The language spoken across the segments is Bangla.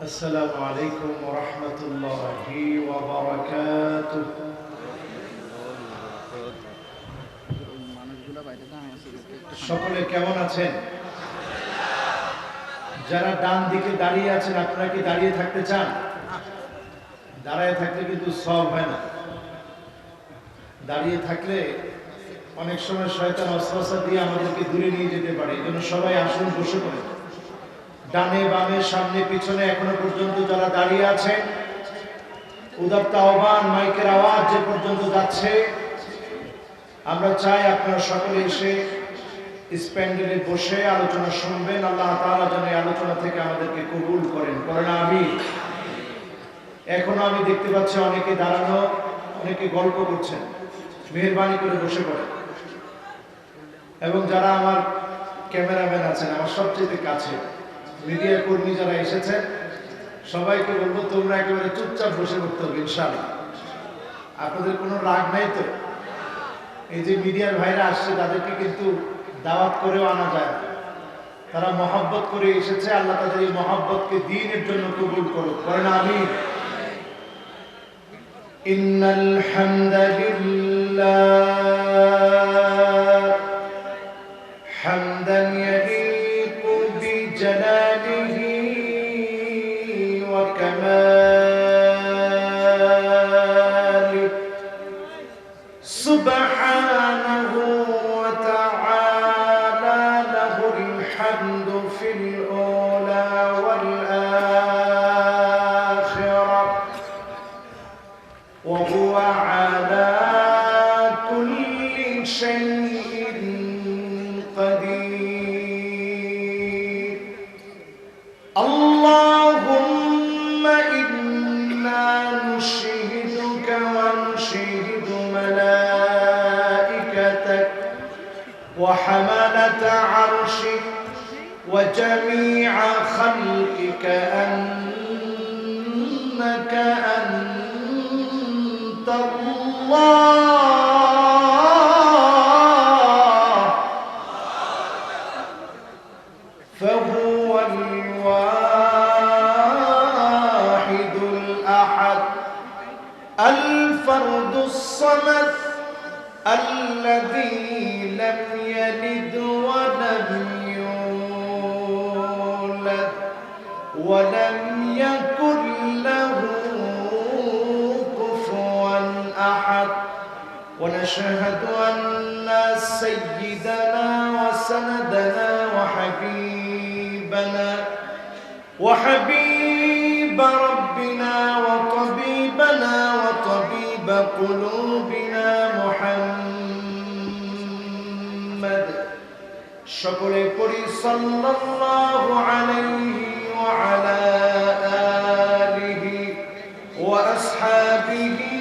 السلام عليكم ورحمة الله وبركاته সকলে কেমন আছেন? যারা ডান দিকে দাঁড়িয়ে আছেন আপনারা কি দাঁড়িয়ে থাকতে চান? দাঁড়িয়ে থাকলে কিন্তু সওয়াব হয় না। দাঁড়িয়ে থাকলে অনেক সময় শয়তান ওয়াসওয়াসা দিয়ে আমাদেরকে দূরে নিয়ে যেতে পারে। এজন্য সবাই আসুন, বসে পড়েন। ডানে বামে সামনে পিছনে এখনো পর্যন্ত যারা দাঁড়িয়ে আছে, উদাত্ত আহ্বান, মাইকের আওয়াজ যে পর্যন্ত যাচ্ছে, আমরা চাই আপনারা সকলে এসে স্প্যান্ডেলে বসে আলোচনা শুনবেন। আল্লাহ তাআলা যেন এই আলোচনা থেকে আমাদেরকে কবুল করেন। বলেন আমিন। এখনো আমি দেখতে পাচ্ছি অনেকে দাঁড়ানো, অনেকে গল্প করছেন। মেহেরবানি করে বসে পড়েন। এবং যারা আমার ক্যামেরাম্যান আছেন, আমার সবচেয়ে কাছে মিডিয়া কর্মী যারা এসেছেন, সবাইকে বলবো তোমরা একেবারে চুপচাপ বসে পড়তে হবে ইনশাআল্লাহ। আপনাদের কোনো রাগ নাই তো? এই যে মিডিয়ার ভাইরা আসছে তাদেরকে কিন্তু দাওয়াত করেও আনা যায় না। তারা মহব্বত করে এসেছে। আল্লাহ তাদের এই মহব্বতকে দ্বীনের জন্য কবুল করুক। করেন আমিন। ইন্নাল হামদালিল্লাহ হামদান ইয়ালিকু বিজালালিহি ওয়া কামালিহি সুবহানাহু ওয়া তাআলা লাহুল হামদু ফিল উলা ওয়াল আখিরাহ ওয়া হুয়া আলা কুল্লি শাইইন قدير اللهم إنا نشهدك ونشهد ملائكتك وحملة عرشك وجميع خلقك أنك أنت الله فهو الواحد الأحد الفرد الصمد الذي لم يلد ولم يولد ولم يكن له كفوا أحد ونشهد أن سيدنا وسندنا وحبيب ربنا وطبيبنا وطبيب قلوبنا محمد সকলে পড়ি সাল্লাল্লাহু আলাইহি ওয়া আলা আলিহি ওয়া আসহাবিহি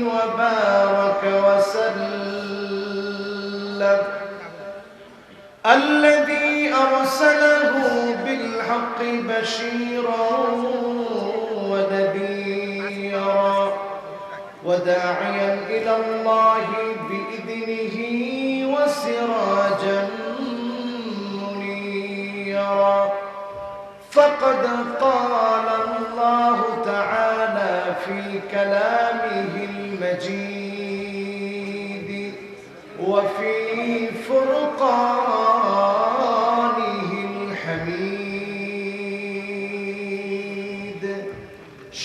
ওয়া বারাকা ওয়া সাল্লাম الذي أرسله بالحق بشيرا ونذيرا وداعيا إلى الله بإذنه وسراجا منيرا فقد قال الله تعالى في كلامه المجيد وفي فرقانه الحميد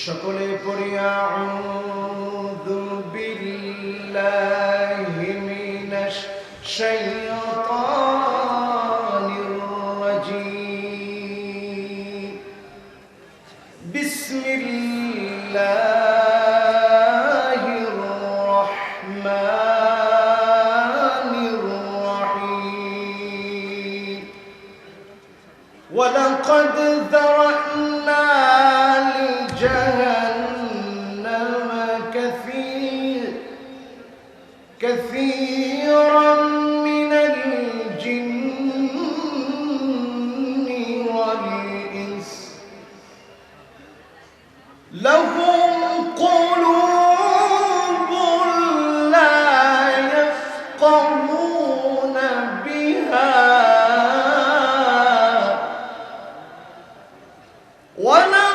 সকলে পড়ি আউযু বিল্লাহি মিনাশ শাইতানির রাজীম বিসমিল্লাহির রাহমানির রাহিম ولقد ذرأنا لجهنم كثيرا من الجن والإنس لهم قلوب لا يفقهون بها ولا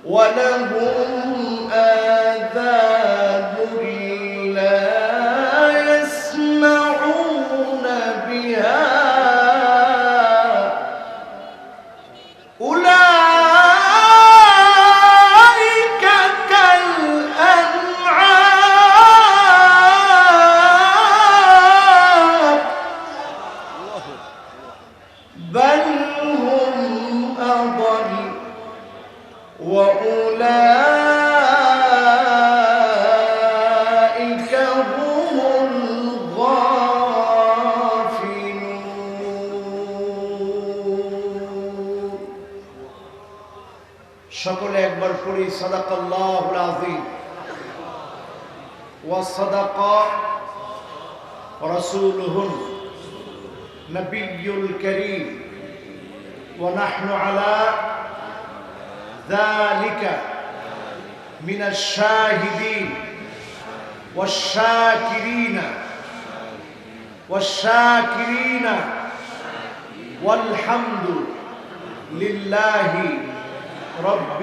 ولهم آذان لا يسمعون بها أولئك كالأنعام بل هم أضل وأولئك هم الغافلون সকলে একবার পড়ি সাদাকাল্লাহুল আযীম ওয়া সাদাকা রাসূলুহুন নবিয়্যুল কারীম ওয়া নাহনু আলা ذلك من الشاهدين والشاكرين والحمد لله رب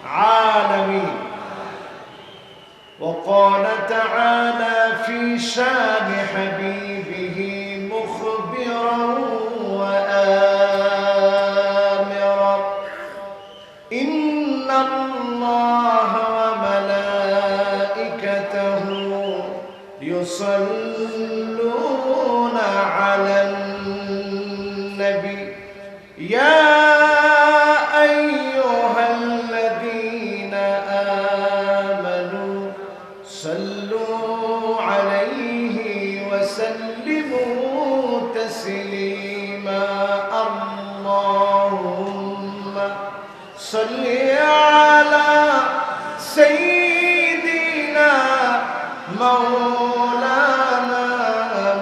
العالمين وقال تعالى في شان حبيبه مخبرا وآمرا إن الله وملائكته يصلون على النبي يا أيها الذين آمنوا صلوا عليه وسلموا تسليما اللهم صل على سيدنا مولانا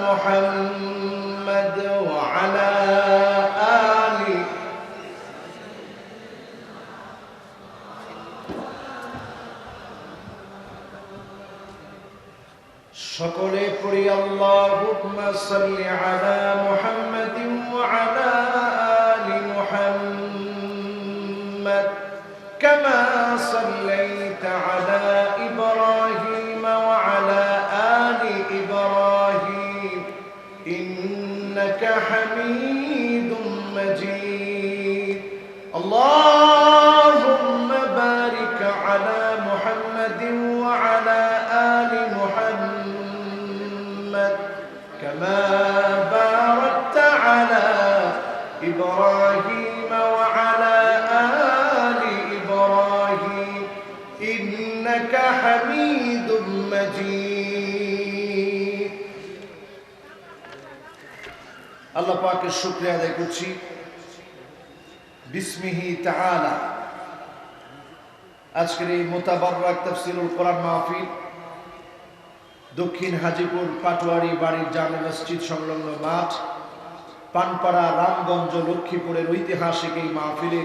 محمد وعلى آله সকলে পড়ি আল্লাহুম্মা সাল্লি আলা মুহাম্মাদিন ওয়া আলা আলি মুহাম্মাদ কামা সাল্লাইতা আলা ইব্রাহিম ওয়া আলা আলি ইব্রাহিম ইন্নাকা হামিদুম মাজিদ আল্লাহুম্মা বারিক আলা মুহাম্মাদিন ওয়া আলা আলি মুহাম্মাদ كما باركت على إبراهيم وعلى آل إبراهيم إنك حميد مجيد الله পাক এর শুকরিয়া আদায় করছি বিসমিহি তাআলা আজকের এই মুতাবাররাক তাফসীরুল কোরআন মাহফিল দক্ষিণ হাজীপুর পাটোয়ারি বাড়ির জামে মসজিদ সংলগ্ন মাঠ পানপাড়া রামগঞ্জ লক্ষ্মীপুরের ঐতিহাসিক এই মাহফিলে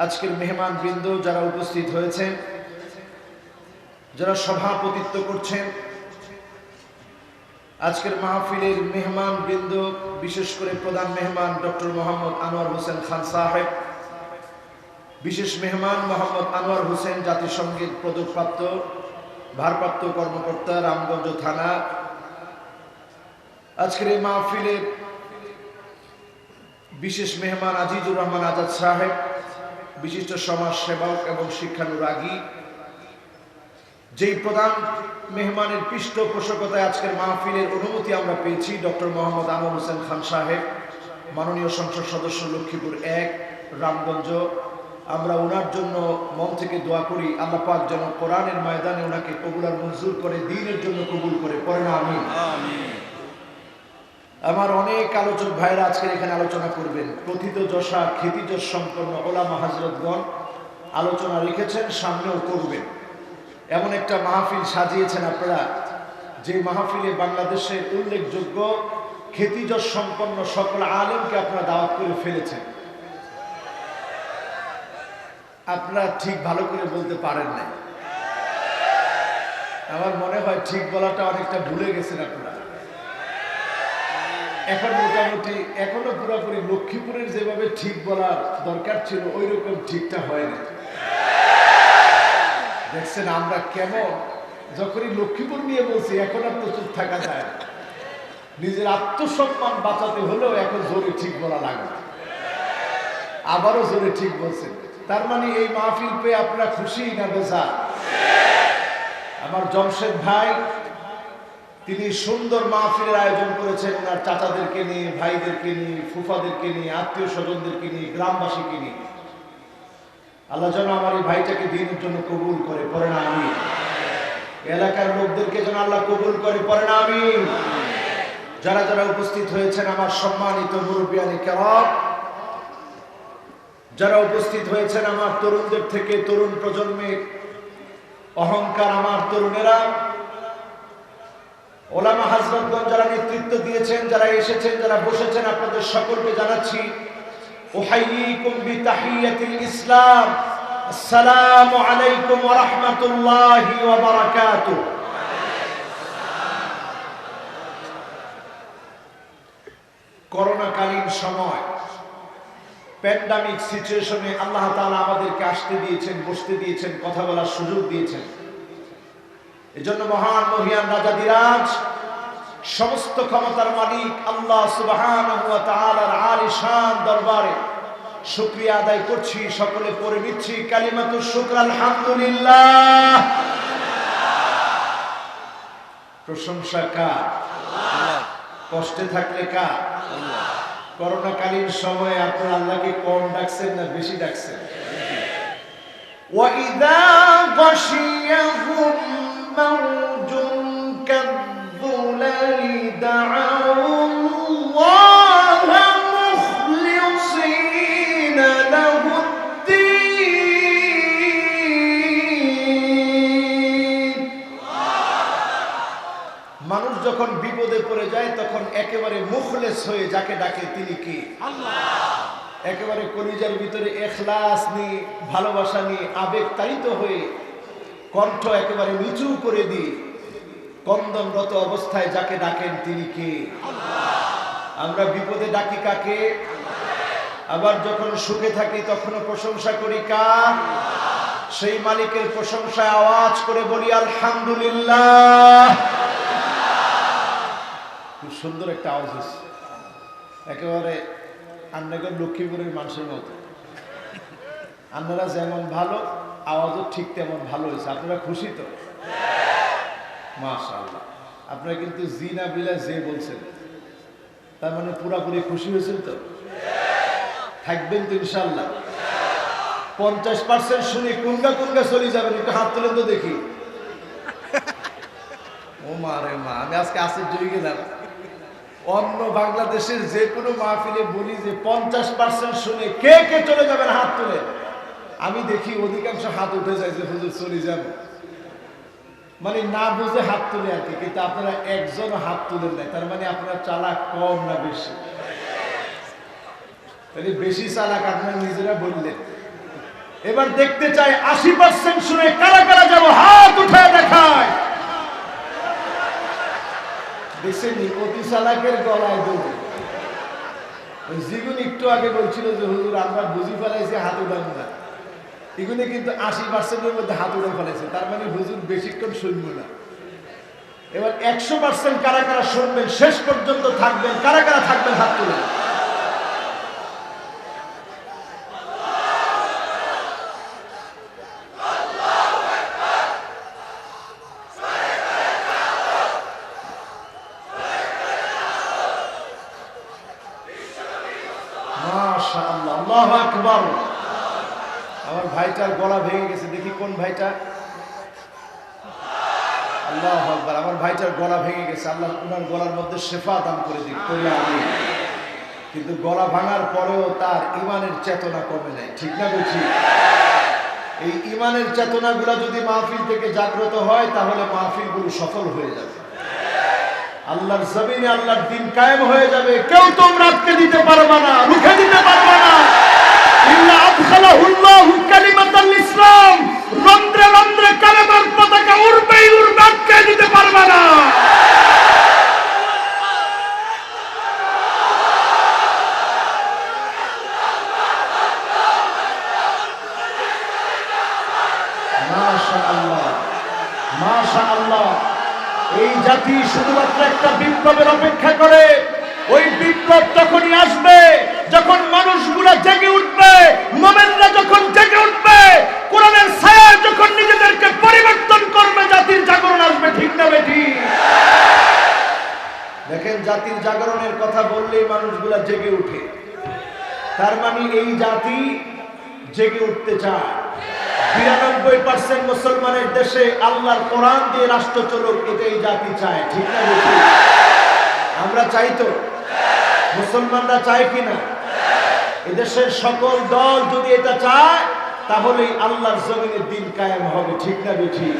আজকের মেহমান বৃন্দ যারা উপস্থিত হয়েছেন, যারা সভাপতিত্ব করছেন, আজকের মাহফিলের মেহমান বৃন্দ, বিশেষ করে প্রধান মেহমান ডক্টর মোহাম্মদ আনোয়ার হোসেন খান সাহেব, বিশেষ মেহমান মোহাম্মদ আনোয়ার হোসেন জাতিসংঘের পদকপ্রাপ্ত ভারপ্রাপ্ত কর্মকর্তা রামগঞ্জ থানা, আজকের এই মাহফিলে বিশেষ মেহমান আজিজুর রহমান আজাদ সাহেব, বিশিষ্ট সমাজ সেবক এবং শিক্ষানুরাগী, যেই প্রধান মেহমানের পৃষ্ঠপোষকতায় আজকের মাহফিলের অনুমতি আমরা পেয়েছি ডক্টর মোহাম্মদ আনোয়ার হোসেন খান সাহেব, মাননীয় সংসদ সদস্য লক্ষ্মীপুর ১ রামগঞ্জ। আমরা ওনার জন্য মন থেকে দোয়া করি আল্লাহ পাক যেন কোরআনের ময়দানে ওনাকে কবুল আর মঞ্জুর করে, দ্বীনের জন্য কবুল করে, পড়েন আমিন। আমার অনেক আলোচক ভাইরা আজকের এখানে আলোচনা করবেন। প্রথিত যশা খ্যাতিযশ সম্পন্ন ওলামা হযরতগণ আলোচনা রেখেছেন, সামনেও করবেন। এমন একটা মাহফিল সাজিয়েছেন আপনারা, যে মাহফিলে বাংলাদেশের উল্লেখযোগ্য খ্যাতিযশ সম্পন্ন সকল আলেমকে আপনারা দাওয়াত করে ফেলেছেন। আপনারা ঠিক ভালো করে বলতে পারেন নাই, আমার মনে হয় ঠিক বলাটা অনেকটা ভুলে গেছেন আপনারা। এখন মোটামুটি এখনো পুরোপুরি লক্ষ্মীপুরের যেভাবে ঠিক বলার দরকার ছিল ওই রকম ঠিকটা হয় না। দেখছেন আমরা কেমন, যখনই লক্ষ্মীপুর নিয়ে বলছি এখন আর তো চুপ থাকা যায় না। নিজের আত্মসম্মান বাঁচাতে হলেও এখন জোরে ঠিক বলা লাগবে। আবারও জোরে ঠিক বলছেন, তার মানে এই মাহফিল পেয়ে আপনারা খুশি না বেজা? আমার জমশেদ ভাই তিনি সুন্দর মাহফিলের আয়োজন করেছেন, ওনার চাচাদেরকে নিয়ে, ভাইদেরকে নিয়ে, ফুফাদেরকে নিয়ে, আত্মীয় স্বজনদেরকে নিয়ে, গ্রামবাসীকে নিয়ে। আল্লাহ যেন আমার এই ভাইটাকে দিনের জন্য কবুল করে, পড়ে না আমিন। এলাকার লোকদেরকে যেন আল্লাহ কবুল করে, পড়ে না আমিন। যারা যারা উপস্থিত হয়েছেন আমার সম্মানিত মুরব্বিয়ানি কেরাম, যারা উপস্থিত হয়েছেন আমার তরুণদের থেকে তরুণ প্রজন্মের অহংকার আমার তরুণেরা, ওলামা হাজরতগণ যারা নেতৃত্ব দিয়েছেন, যারা এসেছেন, যারা বসেছেন, আপনাদের সকলকে জানাচ্ছি উহাইয়িকুম বিতাহিয়াতিল ইসলাম, আসসালামু আলাইকুম ওয়া রাহমাতুল্লাহি ওয়া বারাকাতুহু। করোনাকালীন সময়, প্যান্ডামিক সিচুয়েশনে আল্লাহ তাআলা আমাদেরকে আসতে দিয়েছেন, বসতে দিয়েছেন, কথা বলার সুযোগ দিয়েছেন। এজন্য মহান মহিয়ান রাজাধিরাজ, সমস্ত ক্ষমতার মালিক আল্লাহ সুবহানাহু ওয়া তাআলার আলিশান দরবারে শুকরিয়া আদায় করছি। সকলে পড়ে নিচ্ছি কালিমাতুশ শুকর, আলহামদুলিল্লাহ। প্রশংসা কার? আল্লাহ। কষ্টে থাকলে কার? আল্লাহ। করোনাকালীন সময়ে আপনারা আল্লাহকে কম ডাকছেন না বেশি ডাকছেন? ওয়াইদা গাশিয়াহুম মাউজুন কাযযুলালি দা'আউল্লাহা মুখলিসিনা লাহুদ্দীন। মানুষ যখন বিপদে পড়ে যায় তখন একেবারে মুখলেস হয়ে যাকে ডাকে তিনি কি? আল্লাহ। একেবারে কলিজার ভিতরে ইখলাস নিয়ে, ভালোবাসা নিয়ে, আবেগ তাড়িত হয়ে কণ্ঠ একেবারে নিচু করে দিয়ে কন্দনরত অবস্থায় যাকে ডাকেন তিনি কে? আল্লাহ। আমরা বিপদে ডাকি কাকে? আবার যখন সুখে থাকি তখনও প্রশংসা করি কার? সেই মালিকের প্রশংসায় আওয়াজ করে বলি আলহামদুলিল্লাহ। খুব সুন্দর একটা আওয়াজ হচ্ছে, একেবারে আপনাদের লক্ষ্মীপুরের মানুষের মতো। আপনারা যেমন ভালো, আওয়াজও ঠিক তেমন ভালো হয়েছে। আপনারা খুশি তো? মাশাআল্লাহ। আপনারা কিন্তু জি না বিলা যে বলছেন, তার মানে পুরাপুরি খুশি হয়েছেন তো? থাকবেন তো ইনশাআল্লাহ? 50% শুনি কোনগা কোনগা চলে যাবেন, একটু হাত তুলেন তো দেখি। ও মা রে মা, আমি আজকে আশ্চর্য হয়ে গেলাম। অন্য বাংলাদেশের যে কোনো মাহফিলে বলি যে 50% শুনে কে কে চলে যাবেন হাত তুলে, আমি দেখি অধিকাংশ হাত উঠে যায় যে হুজুর চলে যাব, মানে না বুঝে হাত তুলে আর কি। কিন্তু আপনারা একজন হাত তুলেন নাই, তার মানে আপনারা চালাক কম না বেশি? তাহলে বেশি চালাক আপনারা নিজেরা বললেন। এবার দেখতে চাই 80% শুনে কারা কারা যাব, হাত উঠে দেখায়। দেখছেনি অতি চালাকের গলায় দৌড়। যেগুলো একটু আগে বলছিল যে হুজুর আমরা বুঝি ফেলাইছি হাত উঠাবো না, এগুলো কিন্তু 80%-এর মধ্যে হাত উঠে ফেলাইছে। তার মানে হুজুর বেশিক্ষণ শুনবো না। এবার 100% কারা কারা শুনবেন, শেষ পর্যন্ত থাকবেন, কারা কারা থাকবেন হাত তুলে। মাশাআল্লাহ, আল্লাহু আকবার। আমার ভাইটার গলা ভেঙে গেছে, দেখি কোন ভাইটা। আল্লাহু আকবার, আমার ভাইটার গলা ভেঙে গেছে। আল্লাহ ওনার গলার মধ্যে শেফা দান করে দিক, করি আমিন। কিন্তু গলা ভাঙার পরেও তার ইমানের চেতনা কমে নাই, ঠিক না বলছি? এই ইমানের চেতনাগুলো যদি মাহফিল থেকে জাগ্রত হয় তাহলে মাহফিলগুলো সফল হয়ে যাবে, আল্লাহর জমিনে আল্লাহর দ্বীন কায়েম হয়ে যাবে। কেউ তোমরা আটকে দিতে পারবে না, রুখে দিতে পারবে না। ইল্লা আদখালাহুল্লাহু কালিমাতাল ইসলাম, রন্ধ্রে রন্ধ্রে কালেমার পতাকা উড়বেই উড়বে, আটকে দিতে পারবে না। ইনশাআল্লাহ এই জাতি শুধুমাত্র একটা বিপ্লবের অপেক্ষা করে। ওই বিপ্লব তখনই আসবে যখন মানুষগুলা জেগে উঠবে, মুমিনরা যখন জেগে উঠবে, কোরআনের ছায়ায় যখন নিজেদেরকে পরিবর্তন করবে, জাতির জাগরণ আসবে। ঠিক না বেঠিক? দেখেন, জাতির জাগরণের কথা বললেই মানুষগুলা জেগে উঠে, তার মানে এই জাতি জেগে উঠতে চায়। ৯২% মুসলমানের দেশে আল্লাহর কোরআন দিয়ে রাষ্ট্র চলুক, এটা এই জাতি চায়। ঠিক না বেঠিক? আমরা চাই তো? মুসলমানরা চায় কিনা? এদেশের সকল দল যদি এটা চায়, তাহলেই আল্লাহর জমিনে দিন কায়েম হবে। ঠিক না বেঠিক?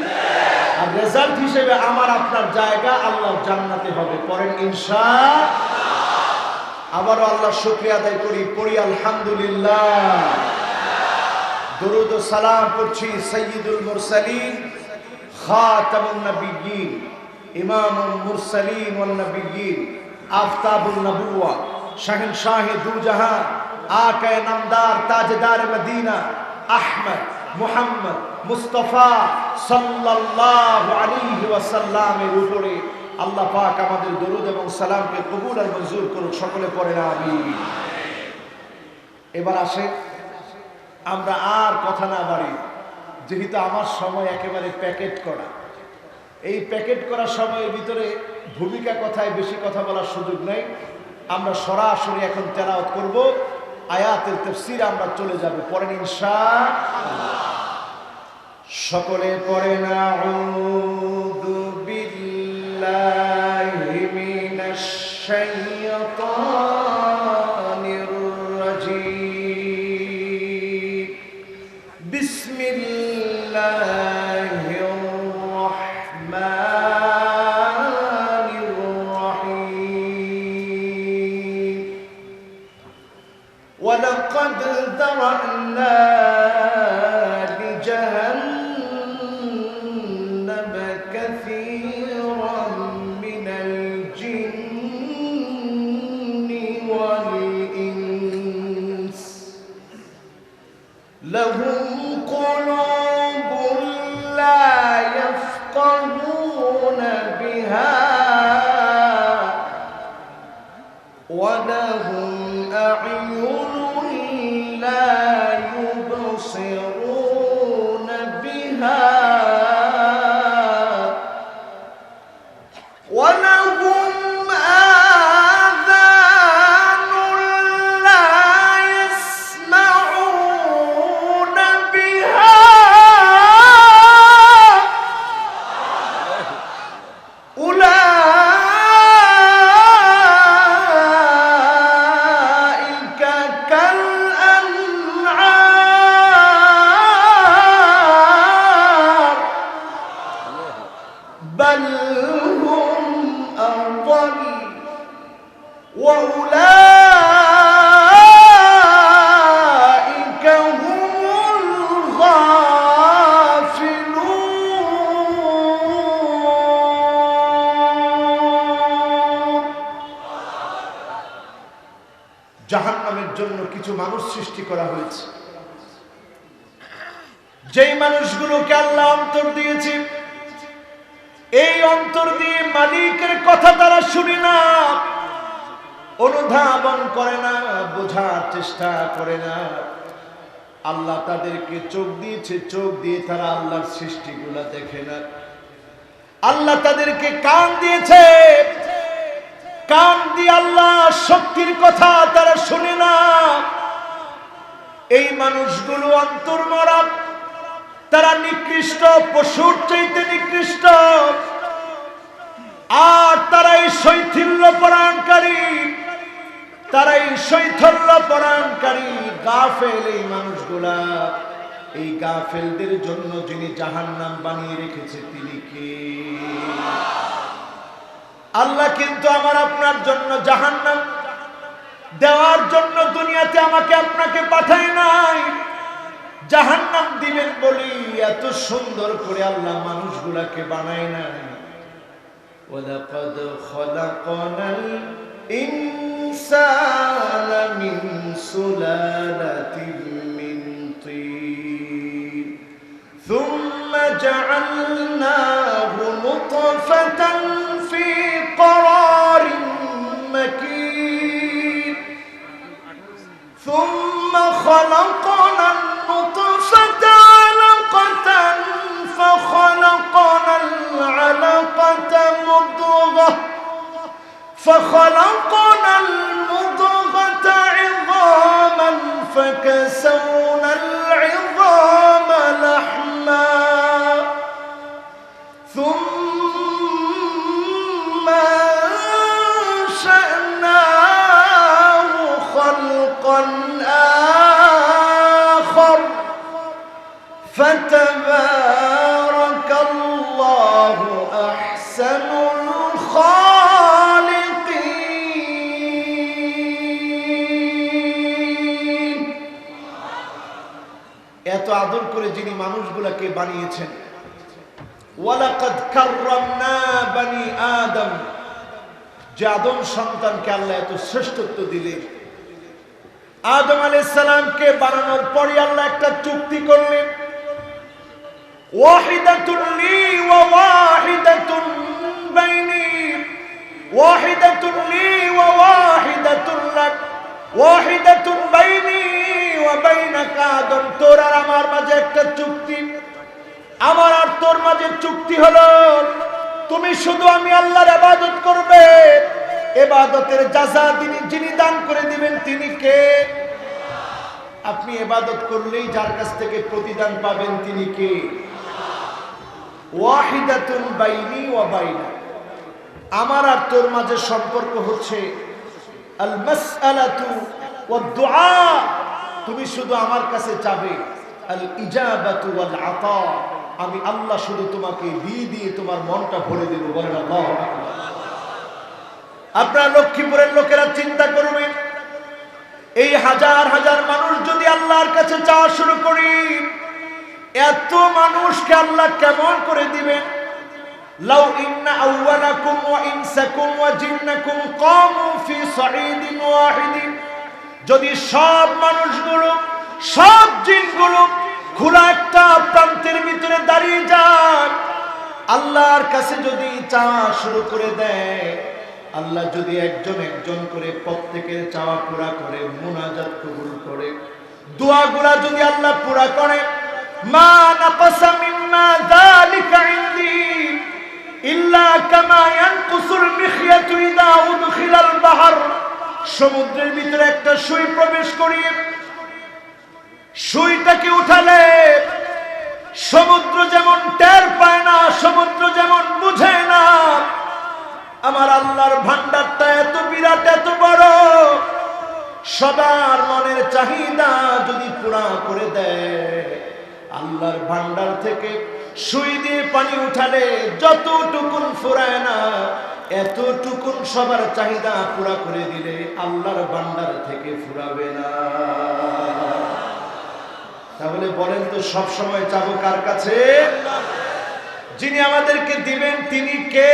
আর রেজাল্ট হিসেবে আমার আপনার জায়গা আল্লাহর জান্নাতে হবে। পড়েন ইনশাআল্লাহ। আবারও আল্লাহর শুকরিয়া আদায় করি, পড়ি আলহামদুলিল্লাহ। দরুদ ও সালাম পড়ছি সাইয়্যিদুল মুরসালিন, খাতামুন নবিয়্যিন, ইমামুল মুরসালিন ওয়ান নবিয়্যিন, আফতাবুন নবুওয়া, শাহেনশাহে দু জাহান, আকায়ে নামদার, তাজদার মদিনা, আহমদ মুহাম্মদ মুস্তাফা সাল্লাল্লাহু আলাইহি ওয়াসাল্লামের উপরে আল্লাহ পাক আমাদের দরুদ এবং সালামকে কবুল আর মঞ্জুর করুন। সকলে পড়েন আমিন। এবার আসে, আমরা আর কথা না বাড়ি, যেহেতু আমার সময় একেবারে প্যাকেট করা, এই প্যাকেট করা সময়ের ভিতরে ভূমিকা কথায় বেশি কথা বলার সুযোগ নেই। আমরা সরাসরি এখন তেলাওয়াত করব, আয়াতের তাফসীরে আমরা চলে যাব। পড়েন ইনশাআল্লাহ। সকলে পড়েন আউযু বিল্লাহি মিনাশ শাইতানির রাজীম। বিসমিল্লাহির রাহমানির রাহিম। ওয়ালাকাদ যারা'না لهم قلوب لا يفقهون بها ولهم أعين لا يبصرون بها ولهم জাহান্নামের জন্য কিছু মানুষ সৃষ্টি করা হয়েছে, যেই মানুষগুলোকে আল্লাহ অন্তর দিয়েছে, এই অন্তর দিয়ে মালিকের কথা তারা শুনে না, অনুধাবন করে না, বোঝার চেষ্টা করে না। আল্লাহ তাদেরকে চোখ দিয়েছে, চোখ দিয়ে তারা আল্লাহর সৃষ্টিগুলা দেখে না। আল্লাহ তাদেরকে কান দিয়েছে, কান দিয়ে আল্লাহ শক্তির কথা তারা শুনে না। এই মানুষগুলো অন্তর মরা, তারা নিকৃষ্ট, পশুর চাইতে নিকৃষ্ট। আর তারা এই শৈথিল্য পরায়ণকারী, তারা এই শৈথল্য পরায়ণকারী গাফেল। এই মানুষগুলা, এই গাফেলদের জন্য যিনি জাহান্নাম বানিয়ে রেখেছে তিনি কে? আল্লাহ কিন্তু আমার আপনার জন্য জাহান্নাম দেওয়ার জন্য দুনিয়াতে আমাকে আপনাকে পাঠায় নাই। জাহান্নাম দিবেন বলি এত সুন্দর করে আল্লাহ মানুষগুলাকে বানায় নাই। ওয়ালাকাদ খালাকনাল ইনসানা মিন সুলালাতিন মিন তিন সুম্মা জাআলনাহু نطفة في قرار مكين ثم خلقنا النطفة علقة فخلقنا العلقة مضغة فخلقنا المضغة عظاما فكسونا العظام لحما ثم أنشأناه خلقا آخر فتبارك الله أحسن الخالقين এত আদর করে যিনি মানুষগুলোকে বানিয়েছেন ওয়ালাকাদ কাররামনা বানি আদম যে আদম সন্তানকে আল্লাহ এত শ্রেষ্ঠত্ব দিলেন আদম আলাইহিস সালামকে বানানোর পরে আল্লাহ একটা চুক্তি করলেন ওয়াহিদাতুন লি ওয়া ওয়াহিদাতুন বাইনি ওয়াহিদাতুন লি ওয়া ওয়াহিদাতুন লাক ওয়াহিদাতুন বাইনি ওয়া বাইনাকা আদম তোর আর আমার মাঝে একটা চুক্তি আমার আর তোর মাঝে চুক্তি হলো তুমি শুধু আমি আল্লাহর ইবাদত করবে ইবাদতের জাযা যিনি দান করে দিবেন তিনি কে আপনি ইবাদত করলেই যার কাছ থেকে প্রতিদান পাবেন তিনি কে ওয়াহিদাতুন বাইনি ওয়া বাইনা আমার আর তোর মাঝে সম্পর্ক হচ্ছে আল মাসআলাতু ওয়াদ দুআ তুমি শুধু আমার কাছে চাবে আল ইজাবাতু ওয়াল আতা আমি আল্লাহ শুধু তোমাকে দিয়ে তোমার মনটা ভরে দেব বলেন আল্লাহু আকবার আপনারা লক্ষ্মীপুরের লোকেরা চিন্তা করবেন এই হাজার হাজার মানুষ যদি আল্লাহর কাছে চাওয়া শুরু করি এত মানুষকে আল্লাহ কেমন করে দিবেন লাউ ইন্না আউওয়ালাকুম ওয়া ইনসাকুম ওয়া জিন্নাকুম কামু ফি সাঈদিন ওয়াহিদিন যদি সব মানুষগুলো সব জিনগুলো খোলা একটা প্রান্তের ভিতরে দাঁড়িয়ে যায় আল্লাহর কাছে যদি চাওয়া শুরু করে দেয় আল্লাহ যদি একজন একজন করে প্রত্যেকের চাওয়া পুরা করে মুনাজাত কবুল করে দোয়াগুলা যদি আল্লাহ পুরা করে মা নাকাসা মিম্মা যালিকা ইনদি ইল্লা কামা ইয়ানকুসুল মিখয়াতু ইযা উদখিলাল বাহর সমুদ্রের ভিতরে একটা সুই প্রবেশ করিয়ে সুইটাকে উঠালে সমুদ্র যেমন টের পায় না সমুদ্র যেমন বুঝে না আমার আল্লাহর ভান্ডারটা এত বিরাট এত বড় সবার মনের চাহিদা যদি পুরা করে দেয় আল্লাহর ভান্ডার থেকে সুই দিয়ে পানি উঠালে যতটুকুন ফুরায় না এতটুকুন সবার চাহিদা পুরা করে দিলে আল্লাহর ভান্ডার থেকে ফুরাবে না তাহলে বলেন তো সব সময় চাবো কার কাছে যিনি আমাদেরকে দিবেন তিনি কে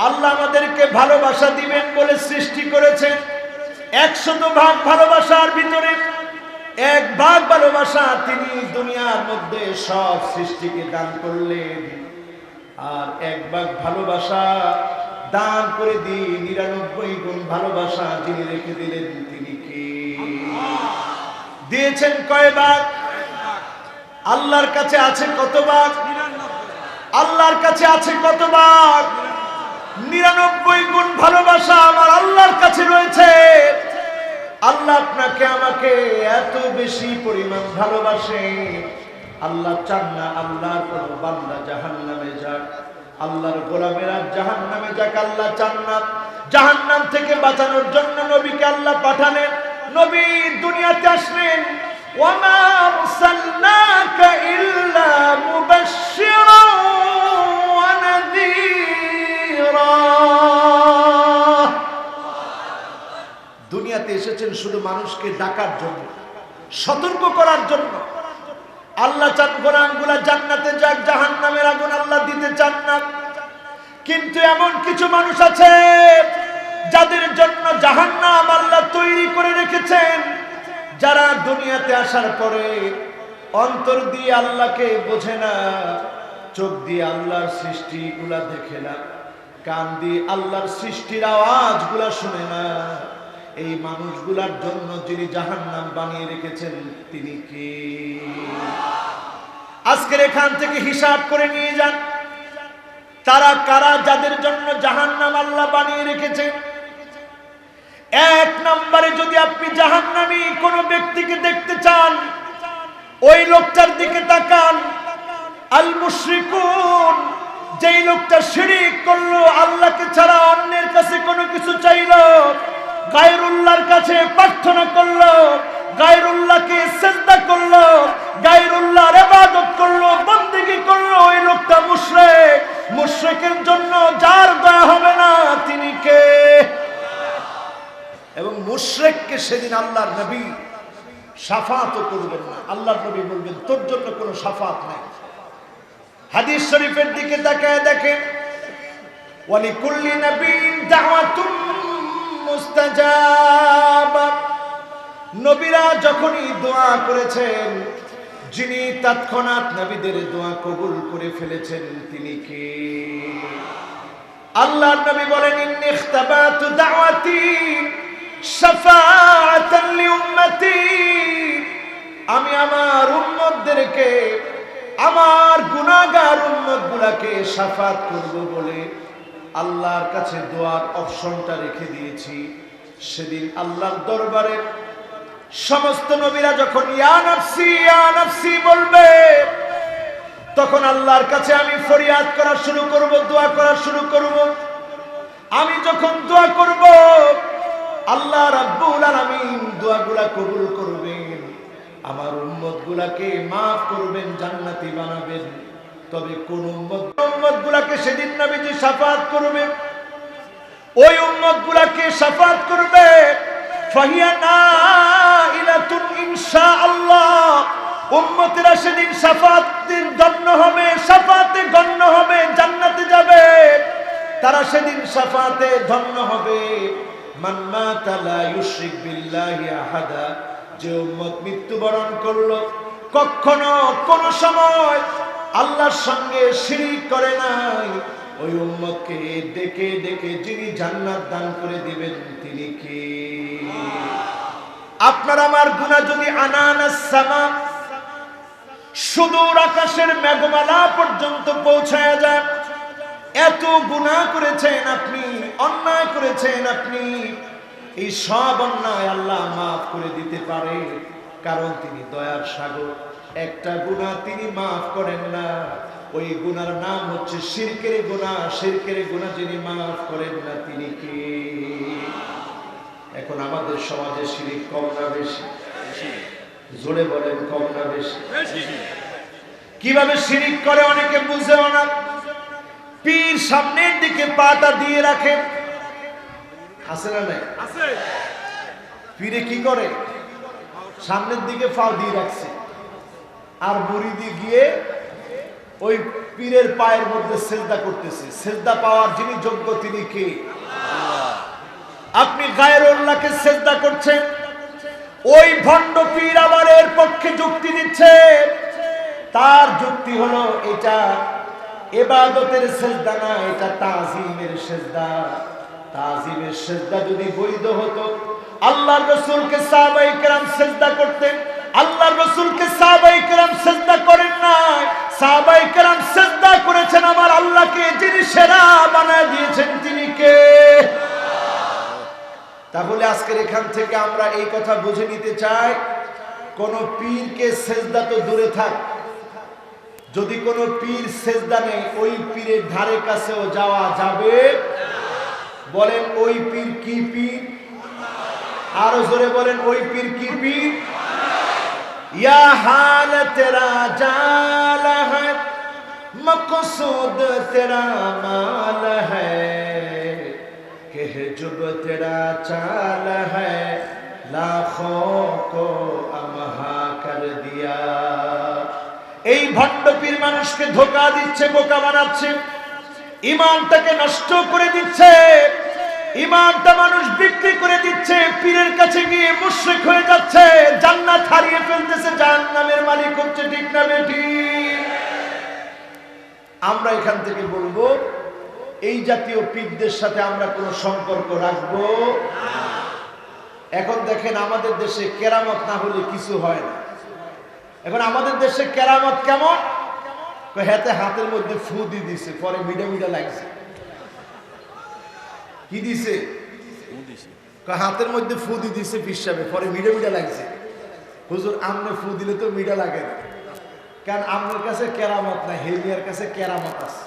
আল্লাহ আমাদেরকে ভালোবাসা দিবেন বলে সৃষ্টি করেছেন 100 ভাগ ভালোবাসার ভিতরে 1 ভাগ ভালোবাসা তিনি দুনিয়ার মধ্যে সব সৃষ্টিকে দান করলেন আর 1 ভাগ ভালোবাসা দান করে দিয়ে 99 গুণ ভালোবাসা যিনি রেখে দিলেন তিনি কে দিয়েছেন কয় ভাগ আল্লাহর কাছে আছে কত ভাগ আল্লাহর কাছে আছে কত ভাগ 99 গুণ ভালোবাসা আমার আল্লাহর কাছে রয়েছে আল্লাহ আপনাকে আমাকে এত বেশি পরিমাণ ভালোবাসে আল্লাহ চান না আল্লাহর কোন বান্দা জাহান্নামে যাক আল্লাহর গোলামেরা জাহান্নামে যাক আল্লাহ চান না জাহান্নাম থেকে বাঁচানোর জন্য নবীকে আল্লাহ পাঠালেন নবী দুনিয়াতে আসলেন ওয়ামা আরসালনাকা ইল্লা মুবাশশিরান ওয়া নাযীরা দুনিয়াতে এসেছেন শুধু মানুষকে ডাকার জন্য সতর্ক করার জন্য আল্লাহ চান গোলামগুলা জান্নাতে যাক জাহান্নামের আগুন আল্লাহ দিতে চান না কিন্তু এমন কিছু মানুষ আছে যাদের জন্য জাহান্নাম আল্লাহ তৈরি করে রেখেছেন যারা দুনিয়াতে আসার পরে অন্তর দিয়ে আল্লাহকে বোঝে না চোখ দিয়ে আল্লাহর সৃষ্টিগুলা দেখে না, কান দিয়ে আল্লাহর সৃষ্টির আওয়াজগুলা শুনে না, এই মানুষগুলার জন্য যিনি জাহান্নাম বানিয়ে রেখেছেন তিনি কে? আজকের এখান থেকে হিসাব করে নিয়ে যান, তারা কারা যাদের জন্য জাহান্নাম আল্লাহ বানিয়ে রেখেছেন। এক নম্বরে যদি আপনি জাহান্নামী কোন ব্যক্তিকে দেখতে চান, ওই লোকটার দিকে তাকান। আল মুশরিকুন, যেই লোকটা শিরক করলো, আল্লাহকে ছাড়া অন্যের কাছে কোনো কিছু চাইলো, গায়রুল্লাহর কাছে প্রার্থনা করলো, গায়রুল্লাহকে সিজদা করলো, গায়রুল্লাহর ইবাদত করলো, বন্দেগী করলো, ওই লোকটা মুশরিক। মুশরিকের জন্য যার দয়া হবে না তিনি কে? এবং মুশরিককে সেদিন আল্লাহর নবী শাফাআতও করবেন না। আল্লাহর নবী বলবেন তোর জন্য কোনো শাফাআত নাই। হাদিস শরীফের দিকে তাকায় দেখেন, ওয়ালিকুল্লি নবিয়্যিন দাওয়াতুন মুস্তাজাবা। নবীরা যখনই দোয়া করেছেন, যিনি তৎক্ষণাৎ নবীদের দোয়া কবুল করে ফেলেছেন তিনি কে? আল্লাহর নবী বলেন, ইন্নী ইখতাবাতু দাওয়াতি শাফাআতান লিউম্মতি। আমি আমার উম্মতদেরকে, আমার গুনাহগার উম্মতগুলোকে শাফাআত করব বলে আল্লাহর কাছে দোয়ার অপশনটা রেখে দিয়েছি। সেদিন আল্লাহর দরবারে সমস্ত নবীরা যখন ইয়া নাফসি বলবে, তখন আল্লাহর কাছে আমি ফরিয়াদ করা শুরু করব, দোয়া করা শুরু করব। আমি যখন দোয়া করব, আল্লাহ রাব্বুল আলামিন দোয়াগুলা কবুল করবেন, আমার উম্মতগুলাকে maaf করবেন, জান্নাতি বানাবেন। তবে কোন উম্মতগুলাকে সেদিন নবীজি শাফাআত করবে, ওই উম্মতগুলাকে শাফাআত করবে ফাহিয়া নাইলাতুন ইনশাআল্লাহ। উম্মতেরা সেদিন শাফাআতের গণ্য হবে, শাফাআতে গণ্য হবে, জান্নাতে যাবে। তারা সেদিন শাফাআতে ধন্য হবে। মান মাতা লা ইউশরিক বিল্লাহি আহাদা, যে উম্মত মৃত্যুবরণ করলো, কখনো কোন সময় আল্লাহর সঙ্গে শিরিক করে নাই, ওই উম্মতকে ডেকে ডেকে যিনি জান্নাত দান করে দিবেন তিনি কে? আপনার আমার গুনাহ যদি আনানাস সামা, সুদূর আকাশের মেঘমালা পর্যন্ত পৌঁছায় যায়, এত গুনাহ করেছেন আপনি, অন্যায় করেছেন আপনি, এই সব অন্যায় আল্লাহ maaf করে দিতে পারে, কারণ তিনি দয়ার সাগর। একটা গুনাহ তিনি maaf করেন না, ওই গুনার নাম হচ্ছে শিরকের গুনাহ। শিরকের গুনাহ যিনি maaf করেন না তিনি কে? এখন আমাদের সমাজে শিরক কম না বেশি? জোরে বলেন, কম না বেশি? কিভাবে শিরক করে অনেকে বুঝেও না। পীর সামনের দিকে পাটা দিয়ে রাখে, আছে না নাই? পীরে কি করে? সামনের দিকে পাও দিয়ে রাখছে, আর মুরিদি গিয়ে ওই পীরের পায়ের মধ্যে সেজদা করতেছে। সেজদা পাওয়ার যিনি যোগ্য তিনি কে? আপনি গায়রুল্লাহকে সেজদা করছেন, ওই ভণ্ড পীর আবার এর পক্ষে যুক্তি দিচ্ছে। তার যুক্তি হলো এটা ইবাদতের সেজদা না, এটা তাজিমের সেজদা। তাজিমের সেজদা যদি বৈধ হতো, আল্লাহর রাসূলকে সাহাবায়ে কেরাম সেজদা করতেন। আল্লাহর রাসূলকে সাহাবায়ে কেরাম সেজদা করেন নাই, সাহাবায়ে কেরাম সেজদা করেছেন আমার আল্লাহকে, যিনি সেরা বানায় দিয়েছেন তিনি কে? তাহলে আজকের এখান থেকে আমরা এই কথা বুঝে নিতে চাই, কোন পীরকে সেজদা তো দূরে থাক, যদি কোন পীর সেজদা নেই, ওই পীরের ধারে কাছেও যাওয়া যাবে? বলেন ওই পীর কি পীর? আরো জোরে বলেন, ওই পীর কি পীর? ইয়া হাল তেরা জাল है, मकसूद तेरा माल है, कह जुब तेरा चाल है, लाखों को अमहा कर दिया। এই ভণ্ড পীর মানুষকে ধোঁকা দিচ্ছে, বোকা বানাচ্ছে, ঈমানটাকে নষ্ট করে দিচ্ছে, ঈমানটা মানুষ বিক্রি করে দিচ্ছে, পীরের কাছে গিয়ে মুশরিক হয়ে যাচ্ছে, জান্নাত হারিয়ে ফেলতেছে, জাহান্নামের মালিক হচ্ছে। ঠিক না বেঠিক? আমরা এখান থেকে বলবো এই জাতীয় পীরদের সাথে আমরা কোনো সম্পর্ক রাখবো না। এখন দেখেন আমাদের দেশে কেরামত না হলে কিছু হয় না। এখন আমাদের দেশে কেরামত কেমন? হাতের মধ্যে ফু দিয়ে দিছে, পরে মিডা মিডা লাগছে। কি দিছে? হাতের মধ্যে ফু দিয়ে দিছে পিসাবে, পরে মিডা মিডা লাগছে। হুজুর আমনে ফু দিলে তো মিডা লাগে না, কারণ আপনার কাছে কেরামত নাই, হেলিয়ার কাছে কেরামত আছে।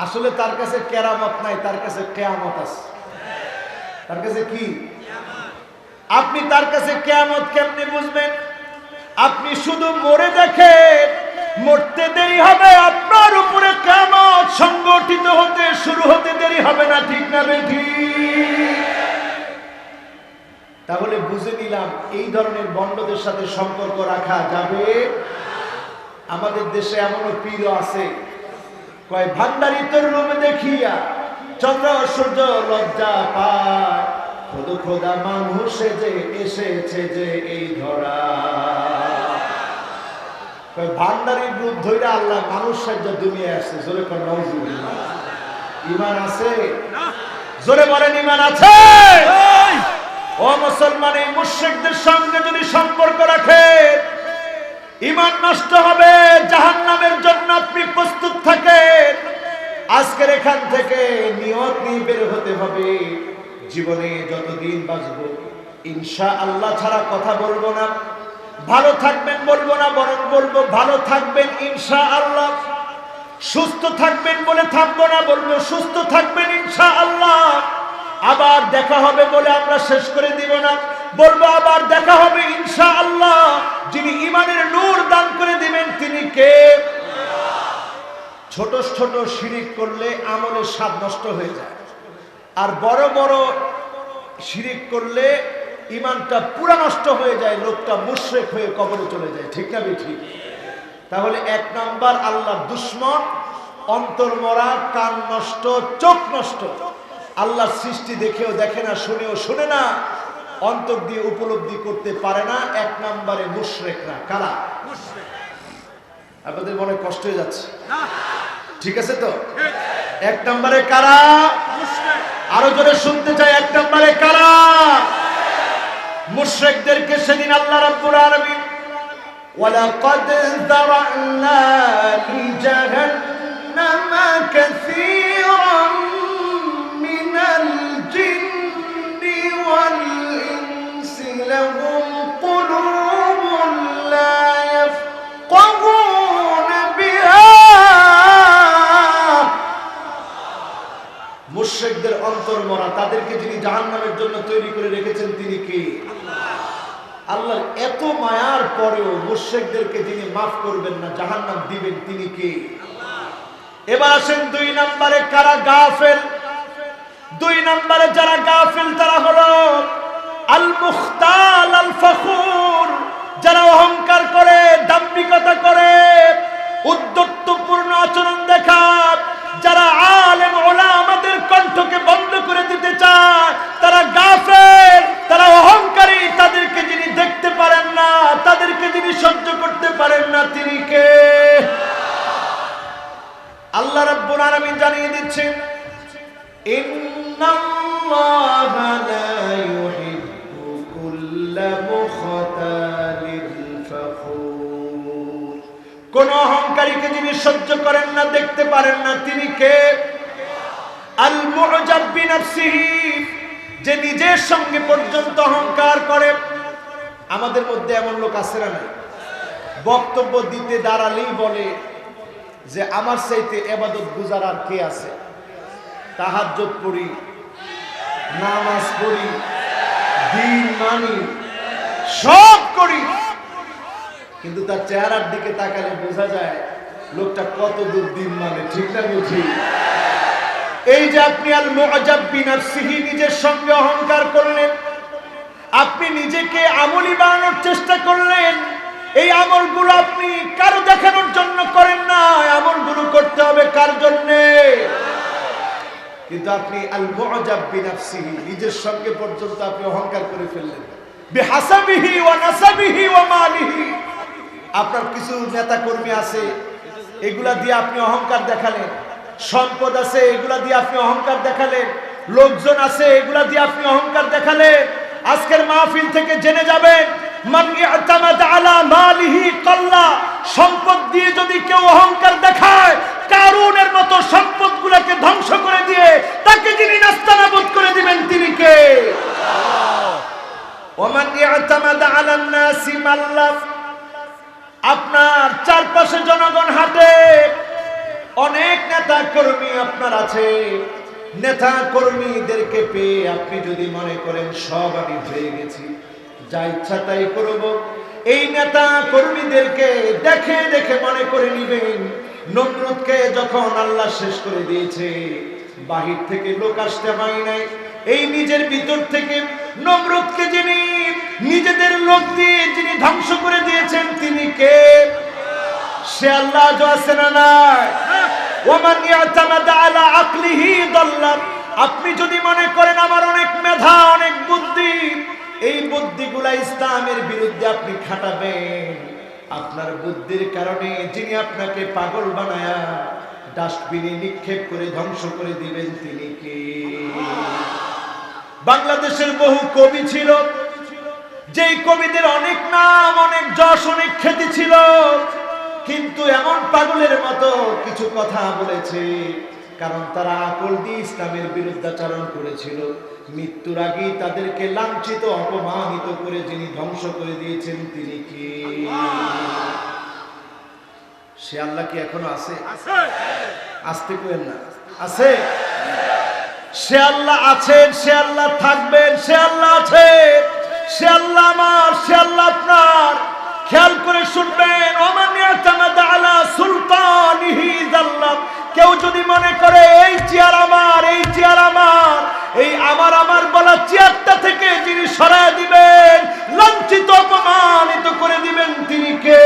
আসলে তার কাছে কেরামত নাই, তার কাছে কেয়ামত আছে। তার কাছে কি? আপনি তার কাছে কেয়ামত কেমনে বুঝবেন? আপনি শুধু মরে দেখেন, মরতে দেরি হবে, আপনার উপরে কিয়ামত সংগঠিত হতে শুরু হতে দেরি হবে না, ঠিক না বেঠিক? তাহলে বুঝে নিলাম এই ধরনের বন্ডদের সাথে সম্পর্ক রাখা যাবে। আমাদের দেশে এমনও পীর আছে, কয় ভান্ডারি তোর রূপ দেখিয়া চন্দ্র সূর্য লজ্জা পায়, খোদ খোদা মানুষে যে এসেছে যে এই ধরা। ভান্ডারির রূপ ধরে আল্লাহ মানুষ সাহায্য দুনিয়া আসছে। জোরে কোন নাউজুবিল্লাহ। ঈমান আছে? জোরে বলেন ঈমান আছে? ও মুসলমান, এই মুশরিকদের সঙ্গে যদি সম্পর্ক রাখে ঈমান নষ্ট হবে, জাহান্নামের জন্য আপনি প্রস্তুত থাকেন। আজকের এখান থেকে নিয়ত নিয়ে বের হতে হবে, জীবনে যতদিন বাঁচবো ইনশাআল্লাহ ছাড়া কথা বলবো না। ভালো থাকবেন বলবো না, বরং বলবো ভালো থাকবেন ইনশাআল্লাহ। সুস্থ থাকবেন বলে থাকবো না, বলবো সুস্থ থাকবেন ইনশাআল্লাহ। আবার দেখা হবে বলে আমরা শেষ করে দিব না, বলবো আবার দেখা হবে ইনশাআল্লাহ। যিনি ঈমানের নূর দান করে দিবেন তিনি কে? ছোট ছোট শিরিক করলে আমলের স্বাদ নষ্ট হয়ে যায়, আর বড় বড় শিরিক করলে ঈমানটা পুরা নষ্ট হয়ে যায়, লোকটা মুশরিক হয়ে কবরে চলে যায়, ঠিক না বেঠিক? তাহলে এক নাম্বার আল্লাহর দুশমন, অন্তর মরা, কান নষ্ট, চোখ নষ্ট, আল্লাহর সৃষ্টি দেখেও দেখে না, শুনেও শুনে না, অন্তর দিয়ে উপলব্ধি করতে পারে না। এক নাম্বারে মুশরিকরা কারা? আপনাদের মনে কষ্ট হয়ে যাচ্ছে? ঠিক আছে তো? এক নাম্বারে কারা? আরো জোরে শুনতে চাই, এক নাম্বারে কারা? মুশরিকদেরকে সেদিন আল্লাহ রাব্বুল আলামিন ওয়ালাকাদ যারা'না লিজাহান্নামা কাসীরাম মিনাল জিন্নি ওয়াল ইনসি লাহুম কুলুবুন লা ইয়াফকাহুনা বিহা। মুশরিকদের অন্তর মরা, তাদেরকে যিনি জাহান্নামের জন্য তৈরি করে রেখেছেন তিনি কে? আল্লাহর এত মায়ার পরেও মুশরিকদেরকে যিনি মাফ করবেন না, জাহান্নাম দিবেন তিনি কে? এবার আসেন দুই নম্বরে কারা গাফেল। দুই নম্বরে যারা গাফেল তারা হলো আল মুখতাল আল ফখুর, যারা অহংকার করে, দাম্ভিকতা করে, উদ্ধত্তপূর্ণ আচরণ দেখায়, যারা আলেম ওলামাদের কণ্ঠকে বন্ধ করে দিতে চায়, তারা গাফেল, তারা অহংকারী। তাদেরকে যিনি দেখতে পারেন না, তাদেরকে যিনি সহ্য করতে পারেন না তিনি কে? আল্লাহ রাব্বুল আলামিন জানিয়ে দিচ্ছেন, ইন্নাল্লাহা লা ইউহিব্বু কুল্লা মুখতালিন ফখুর। কোন অহংকারীকে যিনি সহ্য করেন না, দেখতে পারেন না তিনি কে? আল মু'জাব বিনাফসিহি, যে নিজের সঙ্গে পর্যন্ত অহংকার করে। আমাদের মধ্যে এমন লোক আছে না? বক্তব্য দিতে দাঁড়ালেই বলে যে আমার চাইতে ইবাদত গুজার আর কে আছে? তাহাজ্জুদ পড়ি, নামাজ পড়ি, দিন মানি, সব করি, কিন্তু তার চেহারার দিকে তাকালে বোঝা যায় লোকটা কত দূর দিন মানে, ঠিক না বুঝি? এই যে আপনি আল মু'জাব বিনাফসিহি, নিজের সঙ্গে অহংকার করলেন, আপনি নিজেকে আমলি বানানোর চেষ্টা করলেন। এই আমলগুলো আপনি কারো দেখানোর জন্য করেন না, আমলগুলো করতে হবে কার জন্য? কিন্তু আপনি আল মু'জাব বিনাফসিহি, নিজের সঙ্গে পর্যন্ত আপনি অহংকার করে ফেললেন। বিহাসাবিহি ওয়া নাসাবিহি ওয়া মালিহি, আপনার কিছু নেতা কর্মী আছে এগুলা দিয়ে আপনি অহংকার দেখালেন। সম্পদ আছে, এগুলা দিয়ে আপনি অহংকার দেখালেন। লোকজন আছে, এগুলা দিয়ে আপনি অহংকার দেখালেন। আজকের মাহফিল থেকে জেনে যাবেন, মান ইয়াতামাদা আলা মালিহি কাল্লা, সম্পদ দিয়ে যদি কেউ অহংকার দেখায়, কারুনের মতো সম্পদগুলোকে ধ্বংস করে দিয়ে তাকে যিনি নাস্তানাবুদ করে দিবেন তিনি কে? ওমান ইয়াতামাদা আলান নাসি মাল্লা, আপনার চারপাশে জনগণ হাঁটে, অনেক নেতা কর্মী আপনার আছে। নেতা কর্মীদেরকে পেয়ে আপনি যদি মনে করেন সব আমি হয়ে গেছি, যা ইচ্ছা তাই করব, এই নেতা কর্মীদেরকে দেখে দেখে মনে করে নিবেন নমরুদকে যখন আল্লাহ শেষ করে দিয়েছে, বাহির থেকে লোক আসতে হয় নাই, এই নিজের ভিতর থেকে নমরুদকে যিনি নিজেদের লোক দিয়ে যিনি ধ্বংস করে দিয়েছেন তিনি কে? সে আল্লাহ যে আছে না নাই? ওমান ইয়াতামাদা আলা আকলিহি দাল্লা, আপনি যদি মনে করেন আমার অনেক মেধা অনেক বুদ্ধি, এই বুদ্ধিগুলা ইসলামের বিরুদ্ধে আপনি খাটাবেন, আপনার বুদ্ধির কারণে যিনি আপনাকে পাগল বানায়া ডাস্টবিনে নিক্ষেপ করে ধ্বংস করে দিবেন তিনি কে? বাংলাদেশের বহু কবি ছিল, যেই কবিদের অনেক নাম অনেক যশ অনেক খ্যাতি ছিল, কিন্তু এমন পাগলের মতো কিছু কথা বলেছে, কারণ তারা আকল দিয়ে ইসলামের বিরুদ্ধাচরণ করেছিল। মৃত্যুর আগেই তাদেরকে লাঞ্ছিত অপমানিত করে যিনি ধ্বংস করে দিয়েছেন তিনি কি? সে আল্লাহ কি এখনো আছে? আসতে করেন না, আছে। সে আল্লাহ আছেন, সে আল্লাহ থাকবেন, সে আল্লাহ আছে, সে আল্লাহ আমার, সে আল্লাহ আপনার। খেয়াল করে শুনবেন, ওমান ইয়াতামাদা আলা সুলতানিহি যাল্লা, কেউ যদি মনে করে এই চেয়ার আমার, এই চেয়ার আমার, এই আমার আমার বলা চেয়ারটা থেকে যিনি সরায় দিবেন, লাঞ্ছিত অপমানিত করে দিবেন তিনি কে?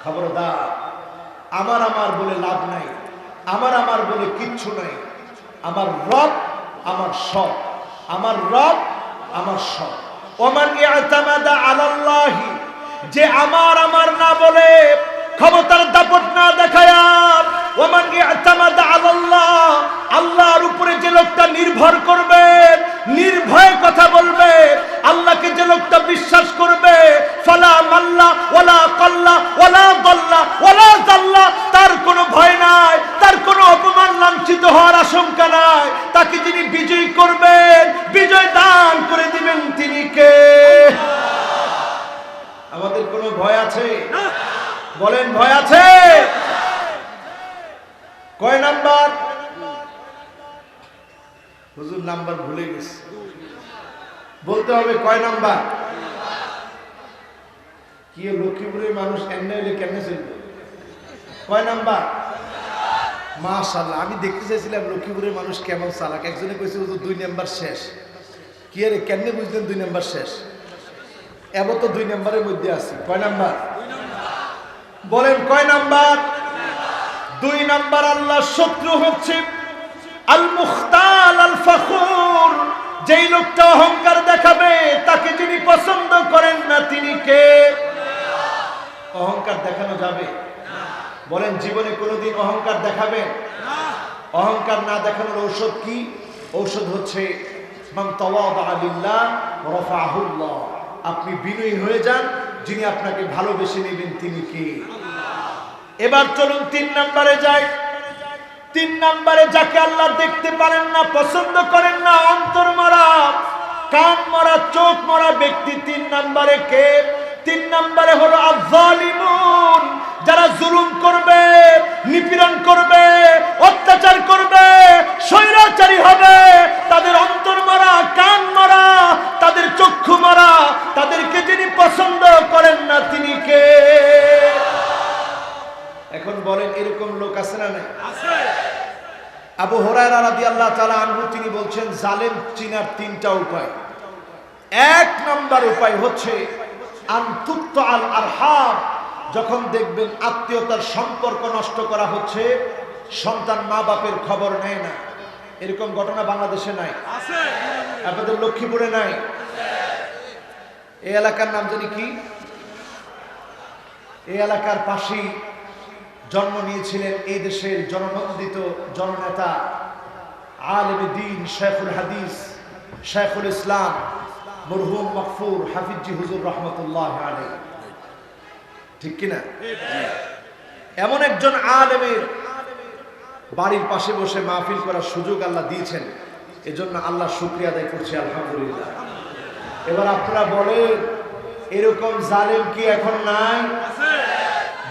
খবরদার, আমার আমার বলে লাভ নাই, আমার আমার বলে কিচ্ছু নাই। আমার রব আমার সব, আমার রব আমার সব। ওমান ইয়াতামাদা আলাল্লাহি, যে আমার আমার না বলে ক্ষমতার দাপট না দেখায়, ওমান ইয়াতামাদা আলাল্লাহ, আল্লাহর উপরে যে লোকটা নির্ভর করবে, নির্ভয়ে কথা বলবে, আল্লাহকে যে লোকটা বিশ্বাস করবে, ফালা মাল্লা ওয়ালা কাল্লা ওয়ালা দাল্লা ওয়ালা জাল্লা, তার কোনো ভয় নাই, তার কোনো অপমান লাঞ্ছিত হওয়ার আশঙ্কা নাই। তাকে যিনি বিজয় করবেন, বিজয় দান করে দিবেন তিনি কে? আমাদের কোনো ভয় আছে? বলেন ভয় আছে? কয় নাম্বার? হুজুর নাম্বার ভুলে গেছে, বলতে হবে কয় নাম্বার? কি লক্ষ্মীপুরের মানুষ কেমনে হইলে কেমনে চলবে? কয় নাম্বার? মাশাআল্লাহ, আমি দেখতে চাইছিলাম লক্ষ্মীপুরের মানুষ কেমন চালাক। একজনে কইছে হুজুর 2 নাম্বার শেষ। কি আরে কেমনে বুঝলেন 2 নাম্বার শেষ? এবার তো 2 নাম্বারের মধ্যে আছি। কয় নাম্বার? বলেন কয় নাম্বার? 2 নাম্বার। আল্লাহর শত্রু হচ্ছে আল মুখতাল আল ফখুর, যেই লোকটা অহংকার দেখাবে, তাকে যিনি পছন্দ করেন না তিনি কে? অহংকার দেখানো যাবে? বলেন জীবনে কোনোদিন অহংকার দেখাবেন? অহংকার না দেখানোর ঔষধ কি? ঔষধ হচ্ছে মান তাওয়াদা লিল্লাহ রাফাহুল্লাহ, আপনি বিনয়ী হয়ে যান, যিনি আপনাকে ভালোবেসে নেবেন তিনি কে? এবার চলুন 3 নম্বরে যাই। 3 নম্বরে যাকে আল্লাহ দেখতে পারেন না, পছন্দ করেন না, অন্তর মরা, কান মরা, চোখ মরা ব্যক্তি 3 নম্বরে কে? 3 নম্বরে হলো আয-যালিমুন, যারা জুলুম করবে, নিপীড়ন করবে, অত্যাচার করবে, স্বৈরাচারী হবে, তাদের অন্তর মরা, কান মরা, তাদের চক্ষু মরা, তাদেরকে যিনি পছন্দ করেন না তিনি কে? এখন বলেন এরকম লোক আছে না নাই? আছে। আবু হুরায়রা রাদিয়াল্লাহু তাআলা আনহু তিনি বলছেন, জালেম চিনার 3টা উপায়। 1 নম্বর উপায় হচ্ছে আনতুক্তা আল আরহাম, যখন দেখবেন আত্মীয়তার সম্পর্ক নষ্ট করা হচ্ছে, সন্তান মা বাপের খবর নেয় না। এরকম ঘটনা বাংলাদেশে নাই? আছে। আপনাদের লক্ষ্মীপুরে নাই? আছে। এই এলাকার নাম জানি কি? এই এলাকার পাশেই জন্ম নিয়েছিলেন এই দেশের জননন্দিত জননেতা আলেমে দ্বীন শেখুল হাদিস শেখুল ইসলাম মরহুম মকফুর হাফিজি হুজুর রহমতুল্লাহ আলাইহি, ঠিক কিনা? এমন একজন আলেমের বাড়ির পাশে বসে মাহফিল করার সুযোগ আল্লাহ দিয়েছেন, এজন্য আল্লাহ শুকরিয়া আদায় করছি, আলহামদুলিল্লাহ। এবার আপনারা বলেন, এরকম জালেম কি এখন নাই?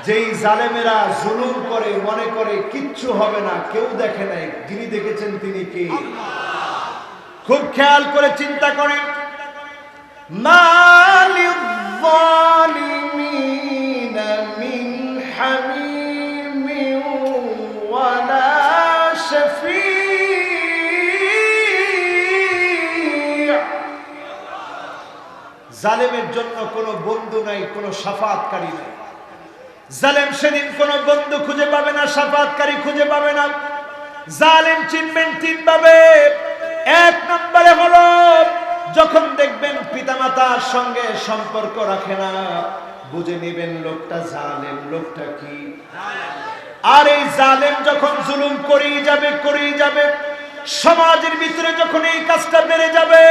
যেই জালেমেরা জুলুম করে মনে করে কিচ্ছু হবে না, কেউ দেখে নাই, যিনি দেখেছেন তিনি কে? খুব খেয়াল করে চিন্তা করেন। মালিল যালিমিনা মিন হামিমিন ওয়ালা শাফি'। জালেমের জন্য কোনো বন্ধু নাই, কোনো শাফাআতকারী নাই। জালেম সেদিন কোনো বন্ধু খুঁজে পাবে না, শাফাআতকারী খুঁজে পাবে না। জালেম চিনবেন তিন ভাবে। এক নম্বরে হলো যখন দেখবেন পিতামাতার সঙ্গে সম্পর্ক রাখে না, বুঝে নেবেন লোকটা জালেম। লোকটা কি? আর এই জালেম যখন জুলুম করেই যাবে, সমাজের ভিতরে যখন এই কাজটা বেড়ে যাবে,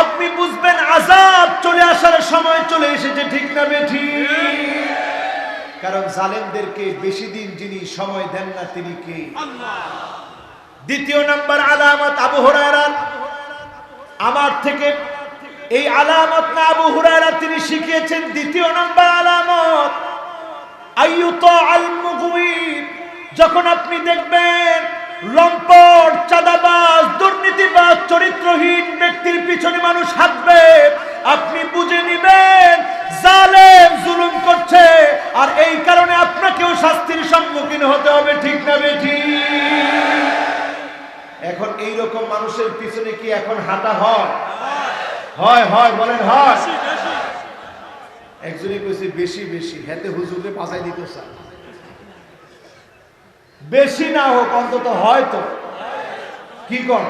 আপনি বুঝবেন আযাব চলে আসার সময় চলে এসেছে, ঠিক না বেঠিক? কারণ জালেমদেরকে বেশি দিন যিনি সময় দেন না তিনি কে? আল্লাহ। দ্বিতীয় নাম্বার আলামত আবু হুরায়রা, আমার থেকে এই আলামত না আবু হুরায়রা তিনি শিখিয়েছেন। দ্বিতীয় নাম্বার আলামত আইয়ুতা আল মুগওয়ি, যখন আপনি দেখবেন লম্পট, চাঁদাবাজ, দুর্নীতিবাজ, চরিত্রহীন ব্যক্তির পিছনে মানুষ হাঁটবে, আপনি বুঝে নিবেন জালেম জুলুম করছে, আর এই কারণে আপনাকেও শাস্তির সম্মুখীন হতে হবে, ঠিক না বেঠিক? এখন এই রকম মানুষের পিছনে কি এখন হাঁটা হয়? হয় বলেন হয়। একজনই কইছে বেশি হেতে হুজুরে বাজাই দিত স্যার। বেশি না হোক, অন্তত হয়তো কি কর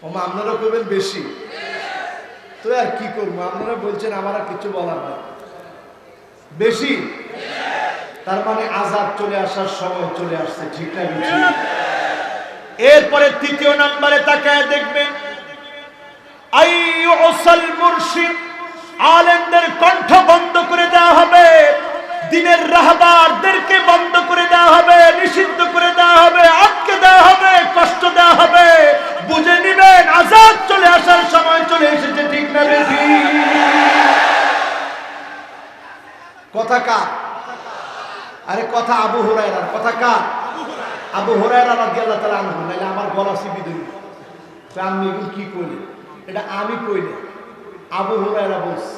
ওমা, আপনারা করবেন বেশি, তো আর কি করবো? আপনারা বলছেন, আমার আর কিছু বলার না। বেশি তার মানে আযাব চলে আসার সময় চলে আসছে, ঠিক না বেশি? এরপরে তৃতীয় নম্বরে তাকায় দেখবেন আইয়ুসাল মুরশিদ, আলেমদের কণ্ঠ বন্ধ করে দেওয়া হবে, দিনের রাহবারদেরকে বন্ধ করে দেওয়া হবে, নিষিদ্ধ করে দেওয়া হবে, আটকে দেওয়া হবে, কষ্ট দেওয়া হবে। বুঝে নিবেন আযাব চলে আসার সময় চলে এসেছে, ঠিক না বেঠিক? কথা কার? আরে কথা আবু হুরায়রার। কথা কার? আবু হুরায়রা রাদিয়াল্লাহু তাআলা আনহু। নাইলে আমার গলা চিপি দিল, আমি এগুলো কি কইলে? এটা আমি কইলে, আবু হুরায়রা বলছে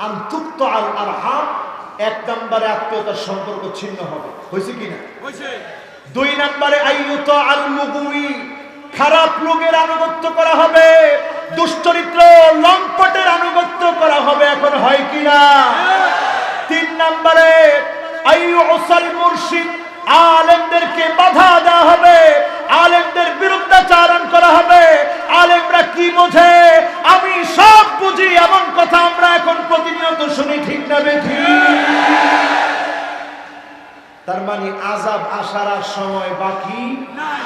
আন তুকতা আল আরহাম, এক নম্বরে আত্মীয়তার সম্পর্ক ছিন্ন হবে। হয়েছে কিনা? দুই নম্বরে আইয়ুতা আল মুগওয়ি, খারাপ লোকের আনুগত্য করা হবে, দুশ্চরিত্র লম্পটের আনুগত্য করা হবে। এখন হয় কিনা? তিন নম্বরে আইয়ুসাল মুরশিদ, আলেমদেরকে বাধা দেওয়া হবে, আলেমদের বিরুদ্ধাচারণ করা হবে। আলেমরা কি বোঝে? আমি সব বুঝি, এমন কথা আমরা এখন প্রতিনিয়ত শুনি, ঠিক না বেঠিক? তার মানে আযাব আসার আর সময় বাকি নাই।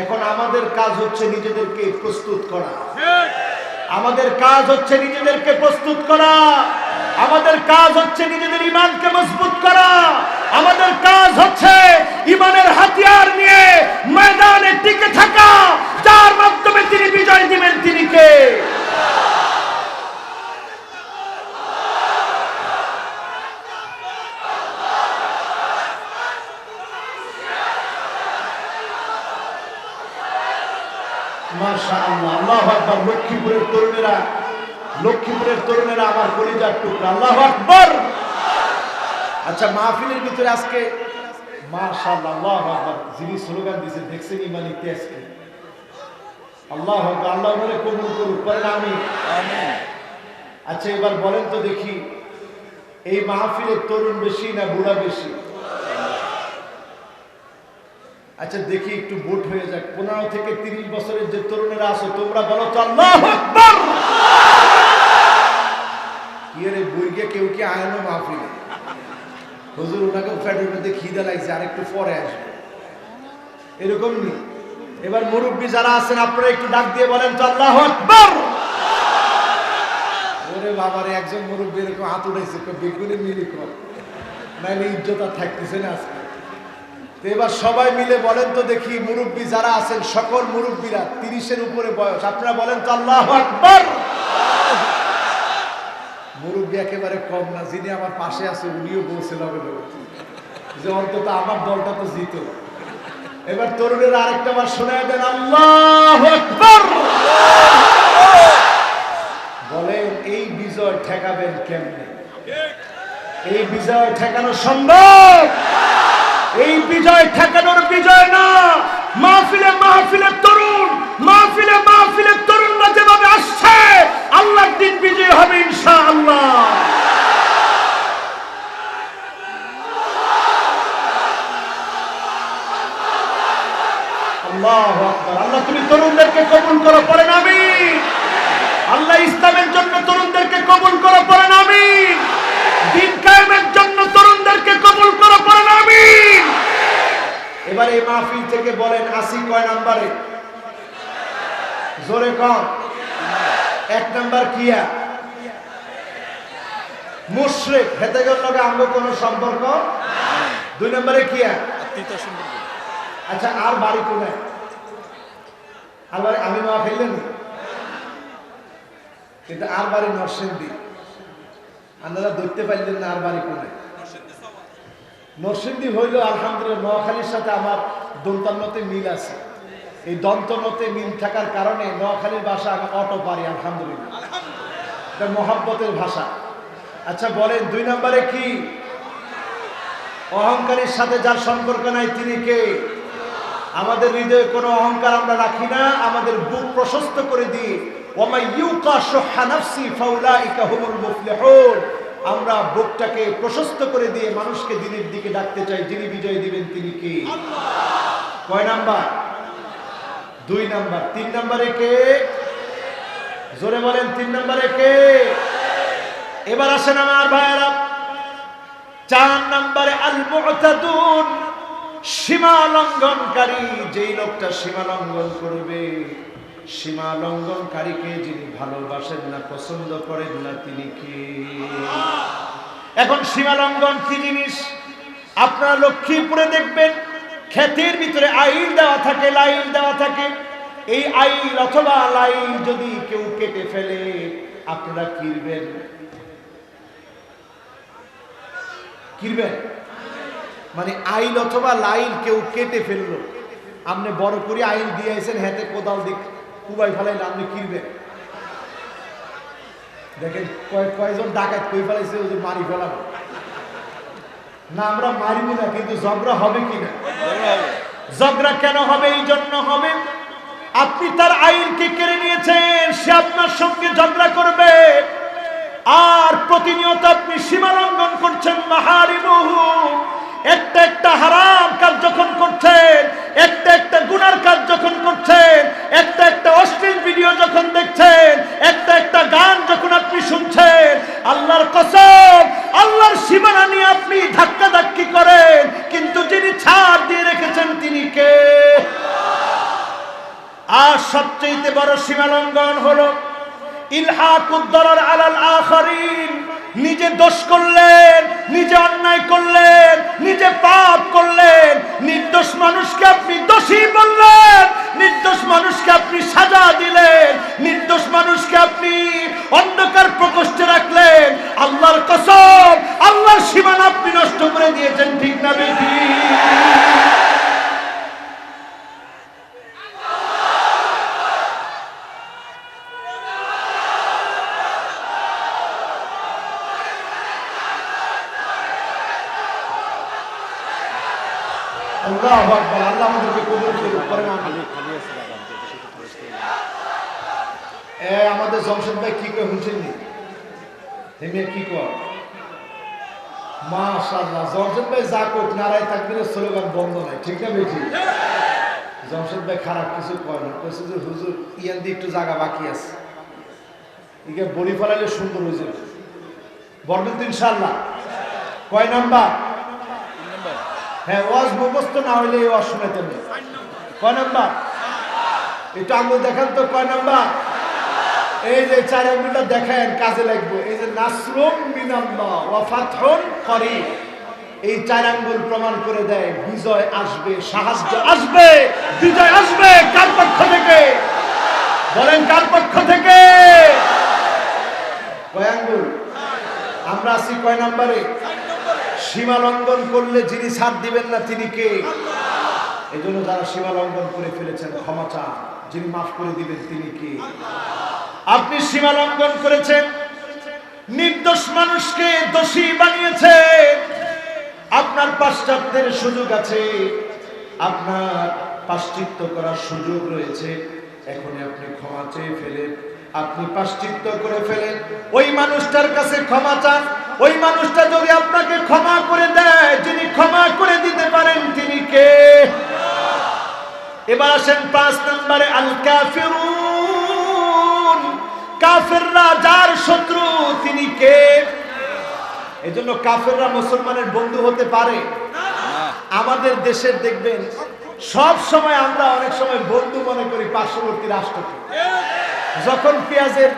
এখন আমাদের কাজ হচ্ছে নিজেদেরকে প্রস্তুত করা। আমাদের কাজ হচ্ছে নিজেদেরকে প্রস্তুত করা। আমাদের কাজ হচ্ছে নিজেদের ঈমানকে মজবুত করা। আমাদের কাজ হচ্ছে ঈমানের হাতিয়ার নিয়ে ময়দানে টিকে থাকা, যার মাধ্যমে তিনি বিজয় দিবেন, তিনি কে? মাশাআল্লাহ, আল্লাহু আকবার। লক্ষ্মীপুরের তরুণেরা আমার কলিজার টুকরা, আল্লাহু আকবার। আচ্ছা, মাহফিলের ভিতরে আজকে মাশাআল্লাহ, আল্লাহু আকবার, যিনি স্লোগান দিয়েছেন দেখছেন ইমানি তেজকে, আল্লাহু আকবার। আল্লাহ বলে কবুল করুক, বলেন আমিন। আচ্ছা, এবার বলেন তো দেখি, এই মাহফিলের তরুণ বেশি না বুড়া বেশি? আচ্ছা দেখি, একটু ভোট হয়ে যাক। 15 থেকে 30 বছরের যে তরুণেরা আছো, তোমরা বলো তো আল্লাহু আকবার। কি রে বুড়িয়ে কেউ কি আয় না মাহফিলে? হুজুর ওনাকে ফ্যাটের মধ্যে খিদে লাগছে, আর একটু পরে আসবে, এরকম নেই। এবার মুরব্বী যারা আছেন আপনারা একটু ডাক দিয়ে বলেন তো আল্লাহু আকবার। ওরে বাবারে, একজন মুরব্বী এরকম হাত উঠাইছে, বেগুনে মিলি কর, নাইলে ইজ্জত আর থাকতেছে না আজকে। তো এবার সবাই মিলে বলেন তো দেখি, মুরব্বী যারা আছেন সকল মুরব্বীরা 30-এর উপরে বয়স, আপনারা বলেন তো আল্লাহু আকবার। মুরব্বী একেবারে কম না, যিনি আমার পাশে আছে উনিও বলছে লগে লগে যে অন্তত আমার দলটা তো জিত। এবার তরুণের আরেকটা বার শোনায় দেন আল্লাহু আকবার। বলেন এই বিজয় ঠেকাবেন কেমনে? এই বিজয় ঠেকানো সম্ভব? এই বিজয় ঠেকানোর বিজয় না, মাহফিলে মাহফিলে তরুণ, মাহফিলে মাহফিলে তরুণরা যেভাবে আসছে, আল্লাহর দিন বিজয় হবে ইনশাআল্লাহ। আল্লাহু আকবার। আল্লাহ তুমি তরুণদেরকে কবুল করো, পড়েন আমিন। আল্লাহ ইসলামের জন্য তরুণদেরকে কবুল করো, পড়েন আমিন। দিন কায়েমের জন্য তরুণদেরকে কবুল করো, পড়েন আমিন। এবার এই মাহফিল থেকে বলেন আসি কয় নাম্বারে? জোরে কম। 1 নাম্বার কিয়া মুশরিক, হেতেগর লগে আমগো কোনো সম্পর্ক। 2 নম্বরে কিয়া আত্মীয়তা সম্পর্ক। আচ্ছা, আর বাড়ি কোথায়? আর বাড়ি আমি মা ফেললেন, কিন্তু আর বাড়ি নরসিংদী। আপনারা ধরতে পারলেন না আর বাড়ি কোথায়? নরসিংদী হইল আলহামদুলিল্লাহ, নোয়াখালীর সাথে আমার দন্তান্নতে মিল আছে। এই দন্তনতে মিল থাকার কারণে নোয়াখালীর ভাষা আমি অটো পারি আলহামদুলিল্লাহ, এটা মহাব্বতের ভাষা। আচ্ছা বলেন 2 নম্বরে কি? অহংকারের সাথে যার সম্পর্ক নাই তিনি কে? আমাদের হৃদয়ে কোনো অহংকার আমরা রাখি না, আমাদের বুক প্রশস্ত করে দিই। ওয়ামাই ইউকা শুহা নাফসি ফাউলাইকা হুমুল মুফলিহুন। আমরা বুকটাকে প্রশস্ত করে দিয়ে মানুষকে দিনের দিকে ডাকতে চাই, যিনি বিজয় দিবেন তিনি কে? আল্লাহ। কয় নাম্বার? 2 নাম্বার। 3 নম্বরে কে? জোরে বলেন 3 নম্বরে কে? এবার আসেন আমার ভাইয়েরা, 4 নম্বরে আল মুতাদুন, সীমা লঙ্ঘনকারী। যেই লোকটা সীমা লঙ্ঘন করবে, সীমা লঙ্ঘনকারীকে যিনি ভালোবাসেন না, পছন্দ করেন না, তিনি কে? এখন সীমা লঙ্ঘন কি জিনিস? আপনারা লক্ষ্মীপুরে দেখবেন ক্ষেতের ভিতরে আইল দেওয়া থাকে, লাইন দেওয়া থাকে। এই আইল অথবা লাইন যদি কেউ কেটে ফেলে, আপনারা কিরবেন? কিরবেন মানে আইল অথবা লাইন কেউ কেটে ফেললো, আপনি বড় করে আইল দিয়েছেন, হাতে কোদাল দিক কুবাই ফেলাইলে আপনি কিরবেন? দেখেন কয়জন ডাকাত কই ফেলাইছে, ওদের মারি ফেলাবো না, আমরা মারিব না, কিন্তু ঝগড়া হবে কিনা? ঝগড়া কেন হবে? এই জন্য হবে আপনি তার আইনকে কেড়ে নিয়েছেন, সে আপনার সঙ্গে ঝগড়া করবে। আর প্রতিনিয়ত আপনি সীমা লঙ্ঘন করছেন। মাহারিমুহু, একটা একটা হারাম কাজ যখন করছেন, একটা একটা গুনার কাজ যখন করছেন, একটা একটা অশ্লীল ভিডিও যখন দেখছেন, একটা একটা গান যখন আপনি শুনছেন, আল্লাহর কসম আল্লাহর সীমানা নিয়ে আপনি ধাক্কা ধাক্কি করেন, কিন্তু যিনি ছাড় দিয়ে রেখেছেন তিনি কে? আর সবচেয়ে বড় সীমা লঙ্ঘন হলো ইলহাকুদ দারার আলাল আখারিন। নিজে দোষ করলেন, নিজে অন্যায় করলেন, নিজে পাপ করলেন, নির্দোষ মানুষকে আপনি দোষী বললেন, নির্দোষ মানুষকে আপনি সাজা দিলেন, নির্দোষ মানুষকে আপনি অন্ধকার প্রকোষ্ঠে রাখলেন। আল্লাহর কসম আল্লাহর সীমানা আপনি নষ্ট করে দিয়েছেন, ঠিক না বেটি? আল্লাহু আকবার। আল্লাহ আমাদেরকে কবুল করুন। আমাদের জমশেদ ভাই কি কয় শুনছেন নি? হেমিয়া কি কয়? মাশাআল্লাহ। জমশেদ ভাই যা কোক নারায় তাকবীরের স্লোগান বন্ধ নাই, ঠিক না বেটি? জমশেদ ভাই খারাপ কিছু কয় না, কইছে যে হুজুর ইয়ান দিয়ে একটু জায়গা বাকি আছে, ইকে বড়ি ফলাইলে সুন্দর হয়ে যাবে। বলবেন তো ইনশাআল্লাহ? কয় নাম্বার? হ্যাঁ, ওয়াজ মুখস্থ না হইলে এই ওয়াজ শুনাইতে হবে। কয় নাম্বার? এটা আঙুল দেখান তো, কয় নাম্বার? এই যে 4 আঙুলটা দেখেন, কাজে লাগবে। এই যে নাসরুম মিনাল্লাহ ওয়া ফাতহুন করিব, এই 4 আঙ্গুল প্রমাণ করে দেয় বিজয় আসবে, সাহায্য আসবে, বিজয় আসবে। কার পক্ষ থেকে? বলেন, কার পক্ষ থেকে? কয় আঙ্গুল? আমরা আছি কয় নাম্বারে? সীমা লঙ্ঘন করলে যিনি ছাড় দিবেন না তিনি কে? এই জন্য যারা সীমা লঙ্ঘন করে ফেলেছেন ক্ষমা চান, যিনি মাফ করে দিবেন তিনি কে? আপনি সীমা লঙ্ঘন করেছেন, নির্দোষ মানুষকে দোষী বানিয়েছেন। আপনার পাশ্চাত্যের সুযোগ আছে, আপনার পাশ্চিত্য করার সুযোগ রয়েছে। এখনই আপনি ক্ষমা চেয়ে ফেলেন, আপনি পাশ্চিত্য করে ফেলেন, ওই মানুষটার কাছে ক্ষমা চান। ওই মানুষটা যদি আপনাকে ক্ষমা করে দেয়, যিনি ক্ষমা করে দিতে পারেন তিনি কে? এবার আসেন 5 নম্বরে, আল কাফিরুন, কাফেররা যার শত্রু তিনি কে? এজন্য কাফেররা মুসলমানের বন্ধু হতে পারে না। আমাদের দেশের দেখবেন সব সময় আমরা অনেক সময় বন্ধু মনে করি পার্শ্ববর্তী রাষ্ট্রকে। যখন পেঁয়াজের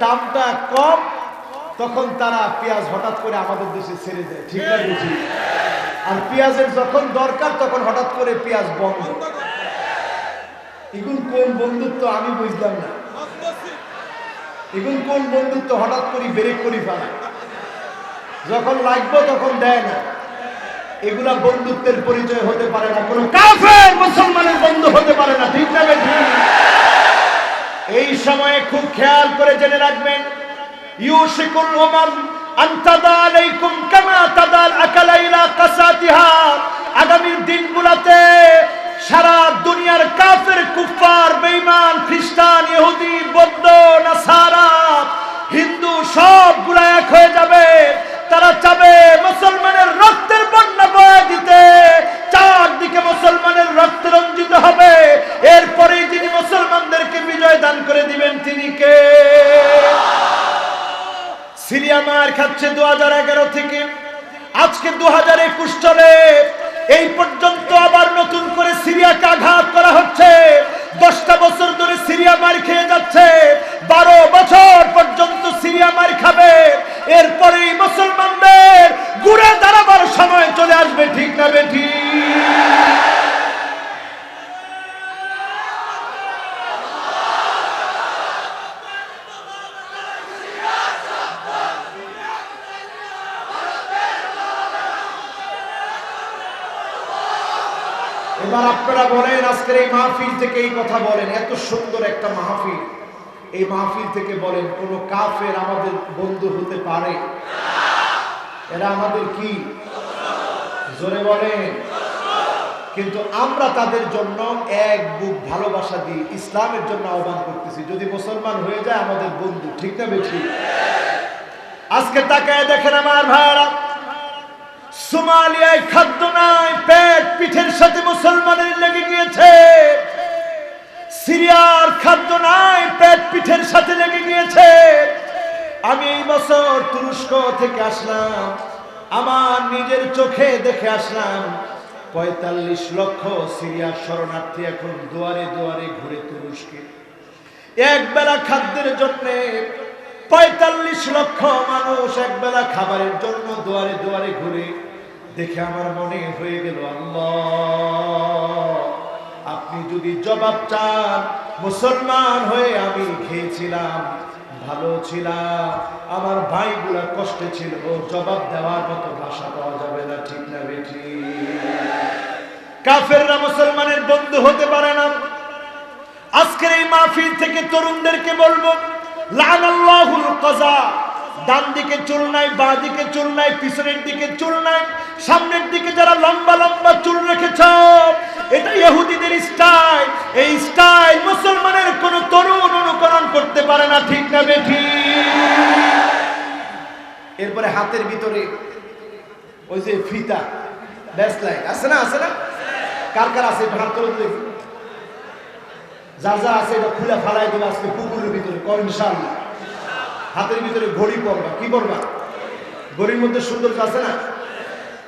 দামটা কম তখন তারা পেঁয়াজ হঠাৎ করে আমাদের দেশে ছেড়ে দেয়, ঠিক না বুঝি? আর পেঁয়াজের যখন দরকার তখন হঠাৎ করে পেঁয়াজ বন্ধ। এখন কোন বন্ধুত্ব আমি বুঝলাম না। এখন কোন বন্ধুত্ব হঠাৎ করে ব্রেক করি ফেলায়, যখন লাগবে তখন দেয় না। এগুলা বন্ধুত্বের পরিচয় হতে পারে না। কোন কাফের মুসলমানের বন্ধু হতে পারে না, ঠিক না বেঠিক? এই সময়ে খুব খেয়াল করে জেনে রাখবেন, ইউশিকুল উমাম আন তাদা আলাইকুম কামা তাদাল আকালা ইলা কাসাতিহা। আগামীর দিনগুলোতে সারা দুনিয়ার কাফের, কুফার, বেঈমান, খ্রিস্টান, ইহুদি, বৌদ্ধ, নাসারা, হিন্দু সবগুলা এক হয়ে যাবে। তারা চাবে মুসলমানের রক্তের বন্যা বয়ে দিতে, চারদিকে মুসলমানের রক্তে রঞ্জিত হবে। এরপরে যিনি মুসলমানদেরকে বিজয় দান করে দিবেন তিনি কে? সিরিয়া মার খাচ্ছে 2011 থেকে, আজকে 2021 চলে। এই পর্যন্ত আবার নতুন করে সিরিয়াকে আঘাত করা হচ্ছে। 10টা বছর ধরে সিরিয়া মার খেয়ে যাচ্ছে, 12 বছর পর্যন্ত সিরিয়া মার খাবে। এরপরেই মুসলমানদের ঘুরে দাঁড়াবার সময় চলে আসবে, ঠিক না বেঠিক? এবার আপনারা বলেন, আজকের এই মাহফিল থেকে এই কথা বলেন, এত সুন্দর একটা মাহফিল, এই মাহফিল থেকে বলেন কোন কাফের আমাদের বন্ধু হতে পারে? এরা আমাদের কি? জোরে বলেন। কিন্তু আমরা তাদের জন্য এক বুক ভালোবাসা দিই, ইসলামের জন্য আহ্বান করতেছি। যদি মুসলমান হয়ে যায় আমাদের বন্ধু, ঠিক না বেঠিক? আজকে তাকায় দেখেন আমার ভাইরা, সোমালিয়ায় খাদ্য নাই, পেট পিঠের সাথে মুসলমানের লেগে গিয়েছে। সিরিয়ার খাদ্য নাই, পেট পিঠের সাথে লেগে গিয়েছে। আমি এই বছর তুরস্ক থেকে আসলাম, আমার নিজের চোখে দেখে আসলাম 45 লক্ষ সিরিয়ার শরণার্থী এখন দুয়ারে দুয়ারে ঘুরে তুরস্কে। এক বেলা খাদ্যের জন্য 45 লক্ষ মানুষ এক বেলা খাবারের জন্য দুয়ারে দুয়ারে ঘুরে। দেখে আমার মনে হয়ে গেল, আল্লাহ, আপনি যদি জবাব চান, মুসলমান হয়ে আমি খেয়েছিলাম, ভালো ছিলাম, আমার ভাইগুলা কষ্টে ছিল, জবাব দেওয়ার মতো ভাষা পাওয়া যাবে না, ঠিক না বেঠিক? কাফেররা মুসলমানের বন্ধু হতে পারে না। আজকের এই মাহফিল থেকে তরুণদেরকে বলবো, লানাল্লাহুল কাযা। ডান দিকে চুল নাই, বাঁ দিকে চুল নাই, পিছনের দিকে চুল নাই, সামনের দিকে যারা লম্বা লম্বা চুল রেখেছ, এটা ইহুদিদের স্টাইল। এই স্টাইল মুসলমানের কোন তরুণ অনুকরণ করতে পারে না, ঠিক না বেঠিক? এরপরে হাতের ভিতরে ওই যে ফিতা, ব্যাসলাইট আছে না? আছে না? কার কার আছে? হাত করে দেখি। যা যা আছে এটা খুলে ফালাই দেবে আজকে পুকুরের ভিতরে, কর ইনশাআল্লাহ। হাতের ভিতরে ঘড়ি পরবা, কি করবা? গড়ির মধ্যে সৌন্দর্য আছে না?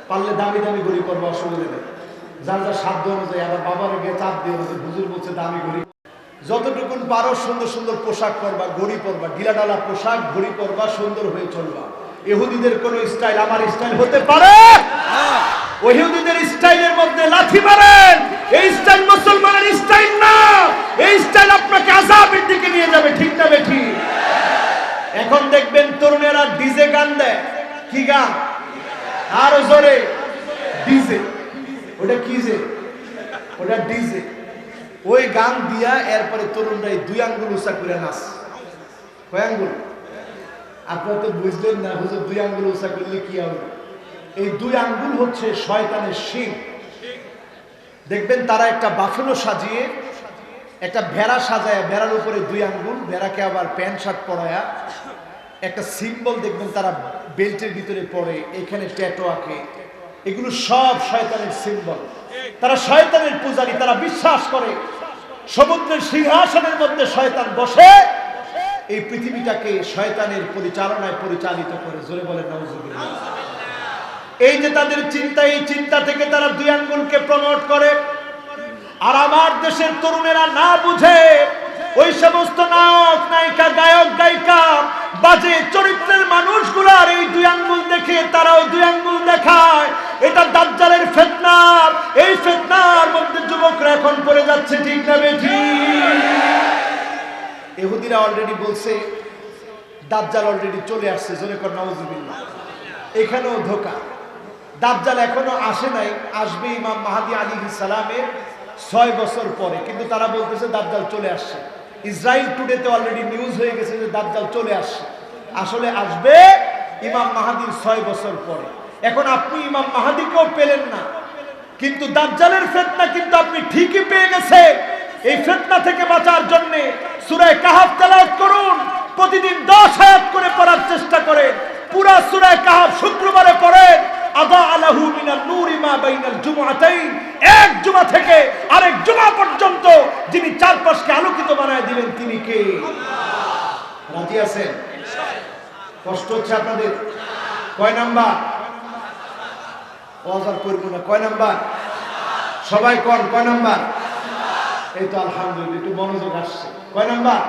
পারলে দামি দামি গড়ি করবো, অসুবিধা নেই। যার যার সাধ্য অনুযায়ী। আবার বাবার গিয়ে চাপ দিয়ে হুজুর বলছে দামি ঘড়ি। যতটুকুন পারো সুন্দর সুন্দর পোশাক পরবা, ঘড়ি পরবা, ঢিলা ঢালা পোশাক ঘড়ি পরবা, সুন্দর হয়ে চলবা। ইহুদিদের কোন স্টাইল আমার স্টাইল হতে পারে? ওই ইহুদিদের স্টাইলের মধ্যে লাথি মারেন, এই স্টাইল মুসলমানের স্টাইল না। এই স্টাইল আপনাকে আযাবের দিকে নিয়ে যাবে, ঠিক না বেঠি? এখন দেখবেন তরুণেরা ডিজে গান দেয়। কি গান? আরো জোরে, ডিজে। ওটা কি যে? ওটা ডিজে। ওই গান দিয়া এরপরে তরুণরা দুই আঙ্গুল উঁচা করে নাচ। কয় আঙ্গুল? আপনারা তো বুঝলেন না হুজুর, দুই আঙ্গুল উঁচা করলে কি হবে? এই দুই আঙ্গুল হচ্ছে শয়তানের শিং। দেখবেন তারা একটা বাফেলো সাজিয়ে, একটা ভেড়া সাজায়, ভেড়ার উপরে দুই আঙ্গুল, ভেড়াকে আবার প্যান্ট শার্ট পরায়া একটা সিম্বল দেখবেন তারা বেল্টের ভিতরে পরে, এখানে ট্যাটু আঁকে। এগুলো সব শয়তানের সিম্বল। তারা শয়তানের পূজারী। তারা বিশ্বাস করে সমুদ্রের সিংহাসনের মধ্যে শয়তান বসে এই পৃথিবীটাকে শয়তানের পরিচালনায় পরিচালিত করে। জোরে বলেন নাউজুবিল্লাহ। এই যে তাদের চিন্তা, এই চিন্তা থেকে তারা দুই আঙ্গুলকে প্রমোট করে। আর আমার দেশের তরুণেরা না বুঝে ওই সমস্ত নায়ক নায়িকা, গায়ক গায়িকা, বাজে চরিত্রের মানুষগুলার এই দুই আঙ্গুল দেখে তারাও দুই আঙ্গুল দেখায়। এটা দাজ্জালের ফিতনা। এই ফিতনার মধ্যে যুবকরা এখন পড়ে যাচ্ছে, ঠিক না বেঠিক? ইহুদিরা অলরেডি বলছে দাজ্জাল অলরেডি চলে আসছে। জোরে কর নাউজুবিল্লাহ। এখানেও ধোঁকা। দাজ্জাল এখনো আসে নাই, আসবে ইমাম মাহদী আলাইহিস সালামের 6 বছর পরে। কিন্তু তারা বলতেছে দাজ্জাল চলে আসছে। ইসরায়েল টুডেতে অলরেডি নিউজ হয়ে গেছে যে দাজ্জাল চলে আসছে। আসলে আসবে ইমাম মাহদীর 6 বছর পরে। এখন আপনি ইমাম মাহদীকেও পেলেন না, কিন্তু দাজ্জালের ফিতনা কিন্তু আপনি ঠিকই পেয়ে গেছেন। এই ফিতনা থেকে বাঁচার জন্য সূরা কাহফ তেলাওয়াত করুন। প্রতিদিন 10 আয়াত করে পড়ার চেষ্টা করেন। পুরা সূরা কাহফ শুক্রবারে পড়েন। আদা আলাহু মিনান নূরি মা বাইনাল জুমআতাইন। এক জুমা থেকে আরেক জুমা পর্যন্ত যিনি চারপাশকে আলোকিত বানায় দিবেন তিনি কে? আল্লাহ। রাজি আছেন? কষ্ট হচ্ছে আপনাদের? কয় নাম্বার? ওয়াজ করব না। কয় নাম্বার? সবাই কোন কয় নাম্বার? এই তো আলহামদুলিল্লাহ, একটু মনোযোগ আসছে। কয় নাম্বার?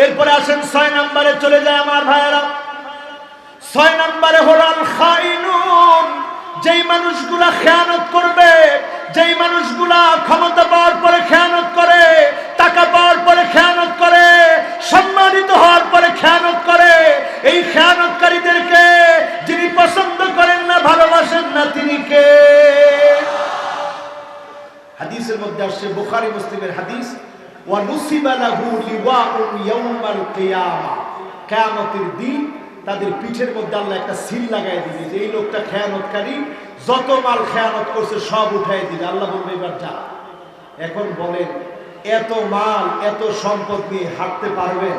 এরপরে আসেন 6 নম্বরে চলে যায় আমার ভাইয়েরা। 6 নম্বরে হলো আল খাইনুন। যেই মানুষগুলা খেয়ানত করবে, যেই মানুষগুলা ক্ষমতা পাওয়ার পরে খেয়ানত করে, টাকা পাওয়ার পরে খেয়ানত করে, সম্মানিত হওয়ার পরে খেয়ানত করে, এই খেয়ানতকারীদেরকে যিনি পছন্দ করেন না, ভালোবাসেন না, তিনি কে? হাদিসের মধ্যে আসছে, বুখারী মুসলিমের হাদিস, ওয়া নুসিবা লাহু লিওয়াউন ইয়াউমাল কিয়ামা। কিয়ামতের দিন তাদের পিঠের মধ্যে আল্লাহ একটা সিল লাগাই দিবে যে এই লোকটা খেয়ানতকারী, যত মাল খেয়ানত করছে সব উঠাই দিবে। আল্লাহ বলবে এবার যা। এখন বলেন এত মাল এত সম্পদ নিয়ে হাঁটতে পারবেন?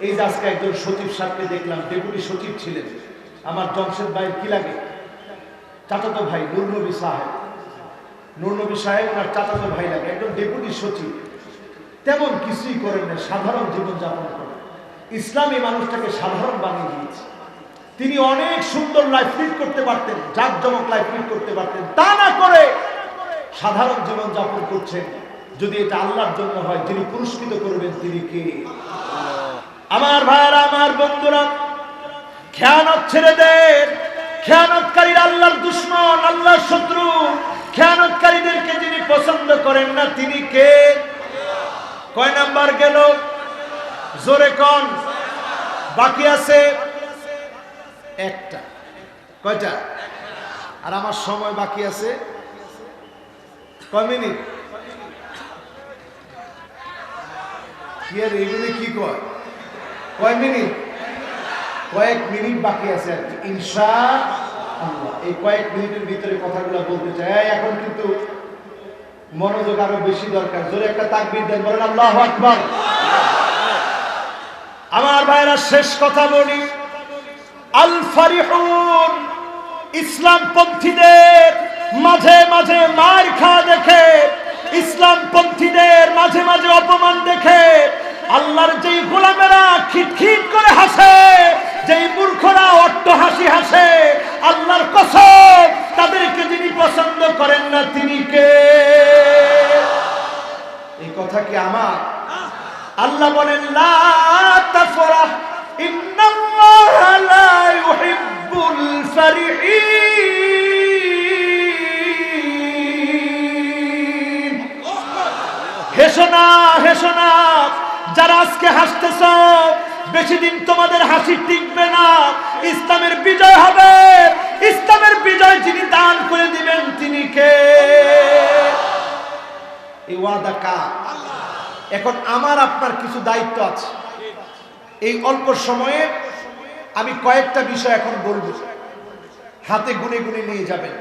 এই যে আজকে একজন সচিব সাহেবকে দেখলাম, ডেপুটি সচিব ছিলেন আমার জমশেদ ভাইয়ের কি লাগে চাচাতো ভাই নূরনবী সাহেব। নূরনবী সাহেব ওনার চাচাতো ভাই লাগে, একজন ডেপুটি সচিব। তেমন কিছুই করেন না, সাধারণ জীবনযাপন করেন। ইসলামী মানুষটাকে সাধারণ বানিয়ে দিয়েছে। তিনি অনেক সুন্দর লাইফ লিড করতে পারতেন, জাঁকজমক লাইফ লিড করতে পারতেন, তা না করে সাধারণ জীবন যাপন করছেন। যদি এটা আল্লাহর জন্য হয়, যিনি পুরস্কৃত করবেন তিনি কে? আমার ভাইরা, আমার বন্ধুরা, খেয়ানত ছেড়ে দেন। খেয়ানতকারী আল্লাহর দুশমন, আল্লাহর শত্রু। খেয়ানতকারীদেরকে যিনি পছন্দ করেন না তিনি কে? কয় নাম্বার গেল? জোরে কোন? বাকি আছে একটা। কয়টা? আর আমার সময় বাকি আছে কয় মিনিট? কি আর এগুলি কি কয়? কয় মিনিট? কয়েক মিনিট বাকি আছে আর কি, ইনশাআল্লাহ। এই কয়েক মিনিটের ভিতরে কথাগুলো বলতে চাই। এখন কিন্তু মনোযোগ আরো বেশি দরকার। জোরে একটা তাকবীর দেন, বলেন আল্লাহু আকবার। আমার ভাইরা, শেষ কথা বলি। আল ফারিহুন, ইসলামপন্থীদের মাঝে মাঝে মার খাওয়া দেখে, ইসলামপন্থীদের মাঝে মাঝে অপমান দেখে আল্লাহর যেই গোলামেরা খিটখিট করে হাসে, যেই মূর্খরা কি আমার? আল্লাহ বলেন লা তাফরাহ ইন্নাল্লাহা লা ইউহিব্বুল ফারিহিন। হেসো না, হেসো না, যারা আজকে হাসতেছ বেশি দিন তোমাদের হাসি টিকবে না। ইসলামের বিজয় হবে। ইসলামের বিজয় যিনি দান করে দিবেন তিনি কে? এই ওয়াদা কার? এখন আমার আপনার কিছু দায়িত্ব আছে। এই অল্প সময়ে আমি কয়েকটা বিষয় এখন বলবো, হাতে গুনে গুনে নিয়ে যাবেন।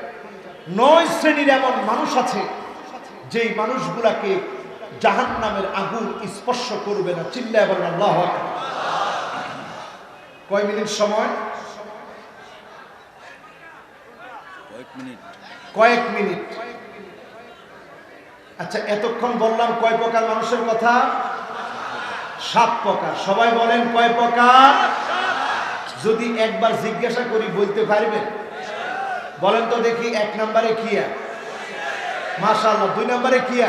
9 শ্রেণীর এমন মানুষ আছে যেই মানুষগুলাকে জাহান্নামের আগুন স্পর্শ করবে না। চিল্লায় বলেন আল্লাহু আকবার। কয় মিনিট সময়? কয়েক মিনিট। আচ্ছা, এতক্ষণ বললাম কয় প্রকার মানুষের কথা? 7 প্রকার। সবাই বলেন কয় প্রকার? যদি একবার জিজ্ঞাসা করি বলতে পারবেন? বলেন তো দেখি। 1 নম্বরে কিয়া, মাশাআল্লাহ। 2 নম্বরে কিয়া,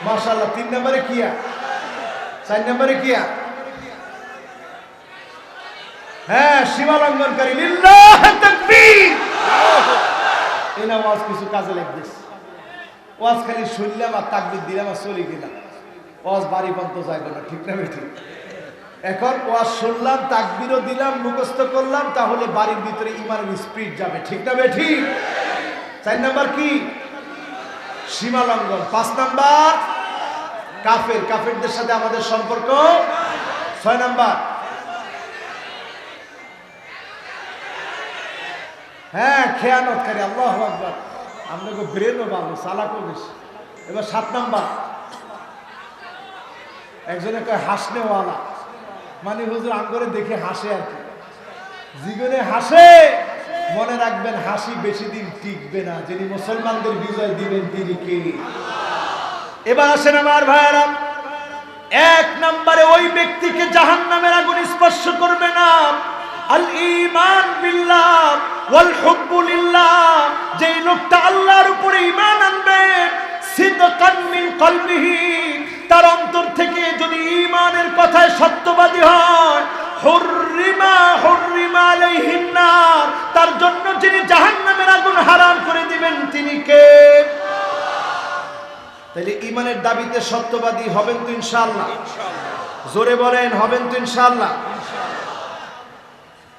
মাশাআল্লাহ। 3 নম্বরে কিয়া, 4 নম্বরে কিয়া? হ্যাঁ, সীমা লঙ্ঘনকারী। লিল্লাহ তাকবীর। এই না ওয়াজ কিছু কাজে লাগতেছে। ওয়াজ খালি শুনলাম আর তাকবীর দিলাম আর চলে গেলাম। ওয়াজ বাড়ি পর্যন্ত যাইব না, ঠিক না বেঠিক? এখন ওয়াজ শুনলাম, তাকবীরও দিলাম, মুখস্থ করলাম, তাহলে বাড়ির ভিতরে ইমানের স্পিড যাবে, ঠিক না বেঠিক? 4 নাম্বার কি? সীমা লঙ্ঘন। 5 নাম্বার কাফের, কাফেরদের সাথে আমাদের সম্পর্ক। 6 নাম্বার হ্যাঁ খেয়ানতকারী। আল্লাহু আকবার। আপনাকে ব্রেনও ভালো, চালাকও বেশি। এবার 7 নাম্বার একজনে কয় হাসনেওয়ালা, মানে হুজুর আঙ্গরে দেখে হাসে আর কি। জীবনে হাসে, মনে রাখবেন হাসি বেশি দিন টিকবে না। যিনি মুসলমানদের বিজয় দিবেন তিনি কে? এবার আসেন আমার ভাইয়েরা, 1 নম্বরে ওই ব্যক্তিকে জাহান্নামের আগুন স্পর্শ করবে না। আল ঈমান বিল্লাহ ওয়াল হুব্বু লিল্লাহ। যেই লোকটা আল্লাহর উপরে ঈমান আনবে, সিদকান মিন কলবিহি, তার অন্তর থেকে যদি ঈমানের কথায় সত্যবাদী হয়, হুররিমা আলাইহিন নার, তার জন্য যিনি জাহান্নামের আগুন হারাম করে দিবেন তিনি কে? তাহলে ঈমানের দাবিতে সত্যবাদী হবেন তো ইনশাআল্লাহ? জোরে বলেন, হবেন তো ইনশাআল্লাহ?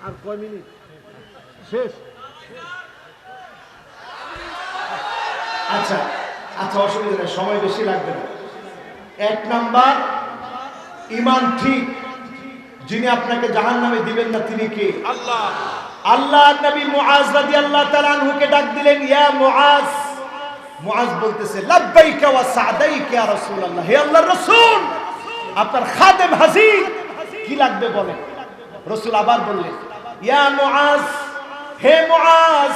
আর কয় মিনিট? শেষ। আচ্ছা আচ্ছা, অসুবিধা নেই, সময় বেশি লাগবে না। 1 নাম্বার ঈমান ঠিক, যিনি আপনাকে জাহান্নামে দিবেন না তিনি কে? আল্লাহ। আল্লাহ নবী মুআজ রাদিয়াল্লাহু তাআলা আনহুকে ডাক দিলেন, ইয়া মুআজ। মুআজ বলতেছে লাব্বাইকা ওয়া সাদাইকা ইয়া রাসূলুল্লাহ। হে আল্লাহর রাসূল, আপনার খাদেম হাজির, কি লাগবে বলেন। রাসূল আবার বললেন, ইয়া মুআজ, হে মুআজ।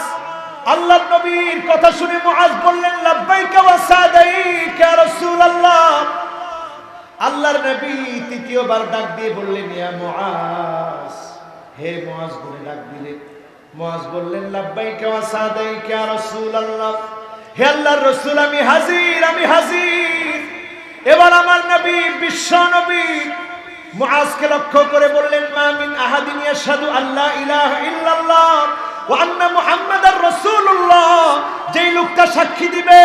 আল্লাহর নবীর কথা শুনে মুআজ বললেন, লাব্বাইকা ওয়া সাদাইকা ইয়া রাসূলুল্লাহ। আল্লাহর নবী তৃতীয়বার ডাক দিয়ে বললেন, ইয়া মুআজ, হে মুআজ বলে ডাক দিলেন। মুআজ বললেন, লাব্বাইকা ওয়া সাদাইকা ইয়া রাসূলুল্লাহ। হে আল্লাহর রাসূল, আমি হাজির, আমি হাজির। এবার আমার নবী, বিশ্ব নবী মুআজকে লক্ষ্য করে বললেন, মা মিন আহাদিন ইয়াশহাদু আল্লা ইলাহা ইল্লাল্লাহ ওয়া আন্না মুহাম্মাদার রাসূলুল্লাহ। যেই লোকটা সাক্ষী দিবে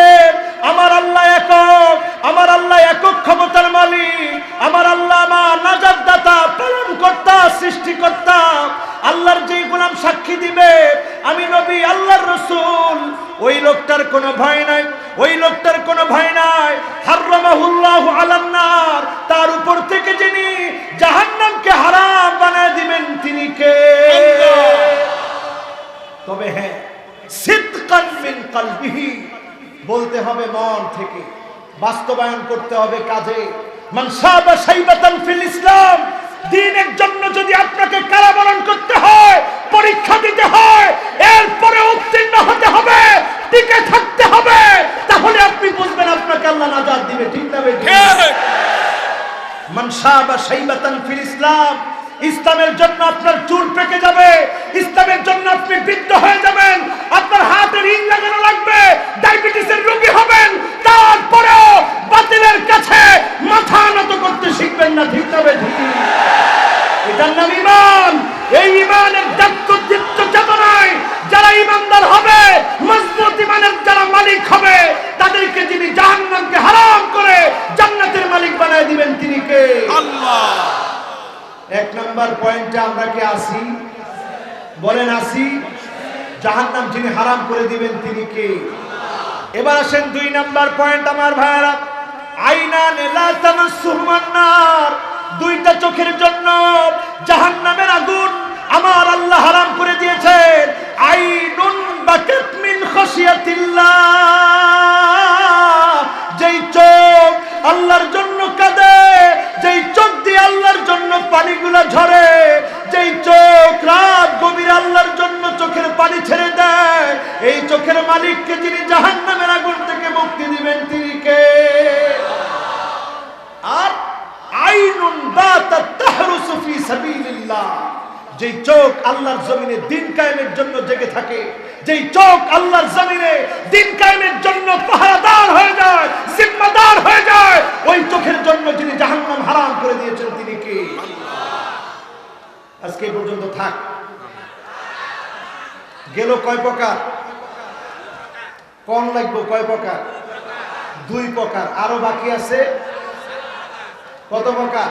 আমার আল্লাহ একক, আমার আল্লাহ একক ক্ষমতার মালিক, আমার আল্লাহ আমার নাজাত দাতা, পালনকর্তা, সৃষ্টিকর্তা, আল্লাহর যেই গোলাম সাক্ষী দিবে আমি নবী আল্লাহর রাসূল, ওই লোকটার কোনো ভয় নাই, ওই লোকটার কোনো ভয় নাই। হারামাহুল্লাহু আলান নার, তার উপর থেকে যিনি জাহান্নামকে হারাম বানায় দিবেন তিনি কে? তবে হ্যাঁ, সিদকান মিন কলবিহি, বলতে হবে মন থেকে, বাস্তবায়ন করতে হবে কাজে। মান সাবা শাইবাতান ফিল ইসলাম, দ্বীনের জন্য যদি আপনাকে কারাবরণ করতে হয়, পরীক্ষা দিতে হয়, এরপরে উত্তীর্ণ হতে হবে, টিকে থাকতে হবে, তাহলে আপনি বুঝবেন আপনাকে আল্লাহ নাজাত দিবে, ঠিক না বেঠিক? মান সাবা শাইবাতান ফিল ইসলাম, ইসলামের জন্য আপনার চুল পেকে যাবে, ইসলামের জন্য আপনি বৃদ্ধ হয়ে যাবেন, আপনার হাতে রিং লাগানো লাগবে, ডায়াবেটিসের রোগী হবেন, তারপরেও বাতিলের কাছে জাতীয়তাবাদী চেতনায় যারা ইমানদার হবে, মজবুত ইমানের যারা মালিক হবে, তাদেরকে যিনি জাহান্নামকে হারাম করে জান্নাতের মালিক বানায় দিবেন তিনি কে? আল্লাহ। এক নাম্বার পয়েন্টে আমরা কি আসি? বলেন আসি। জাহান্নাম যিনি হারাম করে দিবেন তিনি কে? এবার আসেন 2 নাম্বার পয়েন্ট আমার ভাইরা। আইনান লা তামাসসুহুমান নার, দুইটা চোখের জন্য জাহান্নামের আগুন আমার আল্লাহ হারাম করে দিয়েছেন। আইনুন বাকাত মিন খাশিয়াতিল্লাহ, যেই চোখ আল্লাহর জন্য কাঁদে, যেই চোখ দিয়ে আল্লাহর জন্য পানিগুলো ঝরে, যেই চোখ রাত গভীর আল্লাহর জন্য চোখের পানি ছেড়ে দেয়, এই চোখের মালিককে যিনি জাহান্নামের আগুন থেকে মুক্তি দিবেন তিনি কে? আর আইনুন বাতাত তাহরুসু ফি সাবিলিল্লাহ, যেই চোখ আল্লাহর জমিনে দিন কায়েমের জন্য জেগে থাকে, যেই চোখ আল্লাহর জমিনে দিন কায়েমের জন্য পাহারাদার হয়ে যায়, জিম্মাদার হয়ে যায়, ওই চোখের জন্য যিনি জাহান্নাম হারাম করে দিয়েছেন তিনি কে? আজকে এই পর্যন্ত থাক। গেল কয় প্রকার? কোন লাগবো? কয় প্রকার? 2 প্রকার। আরো বাকি আছে কত প্রকার?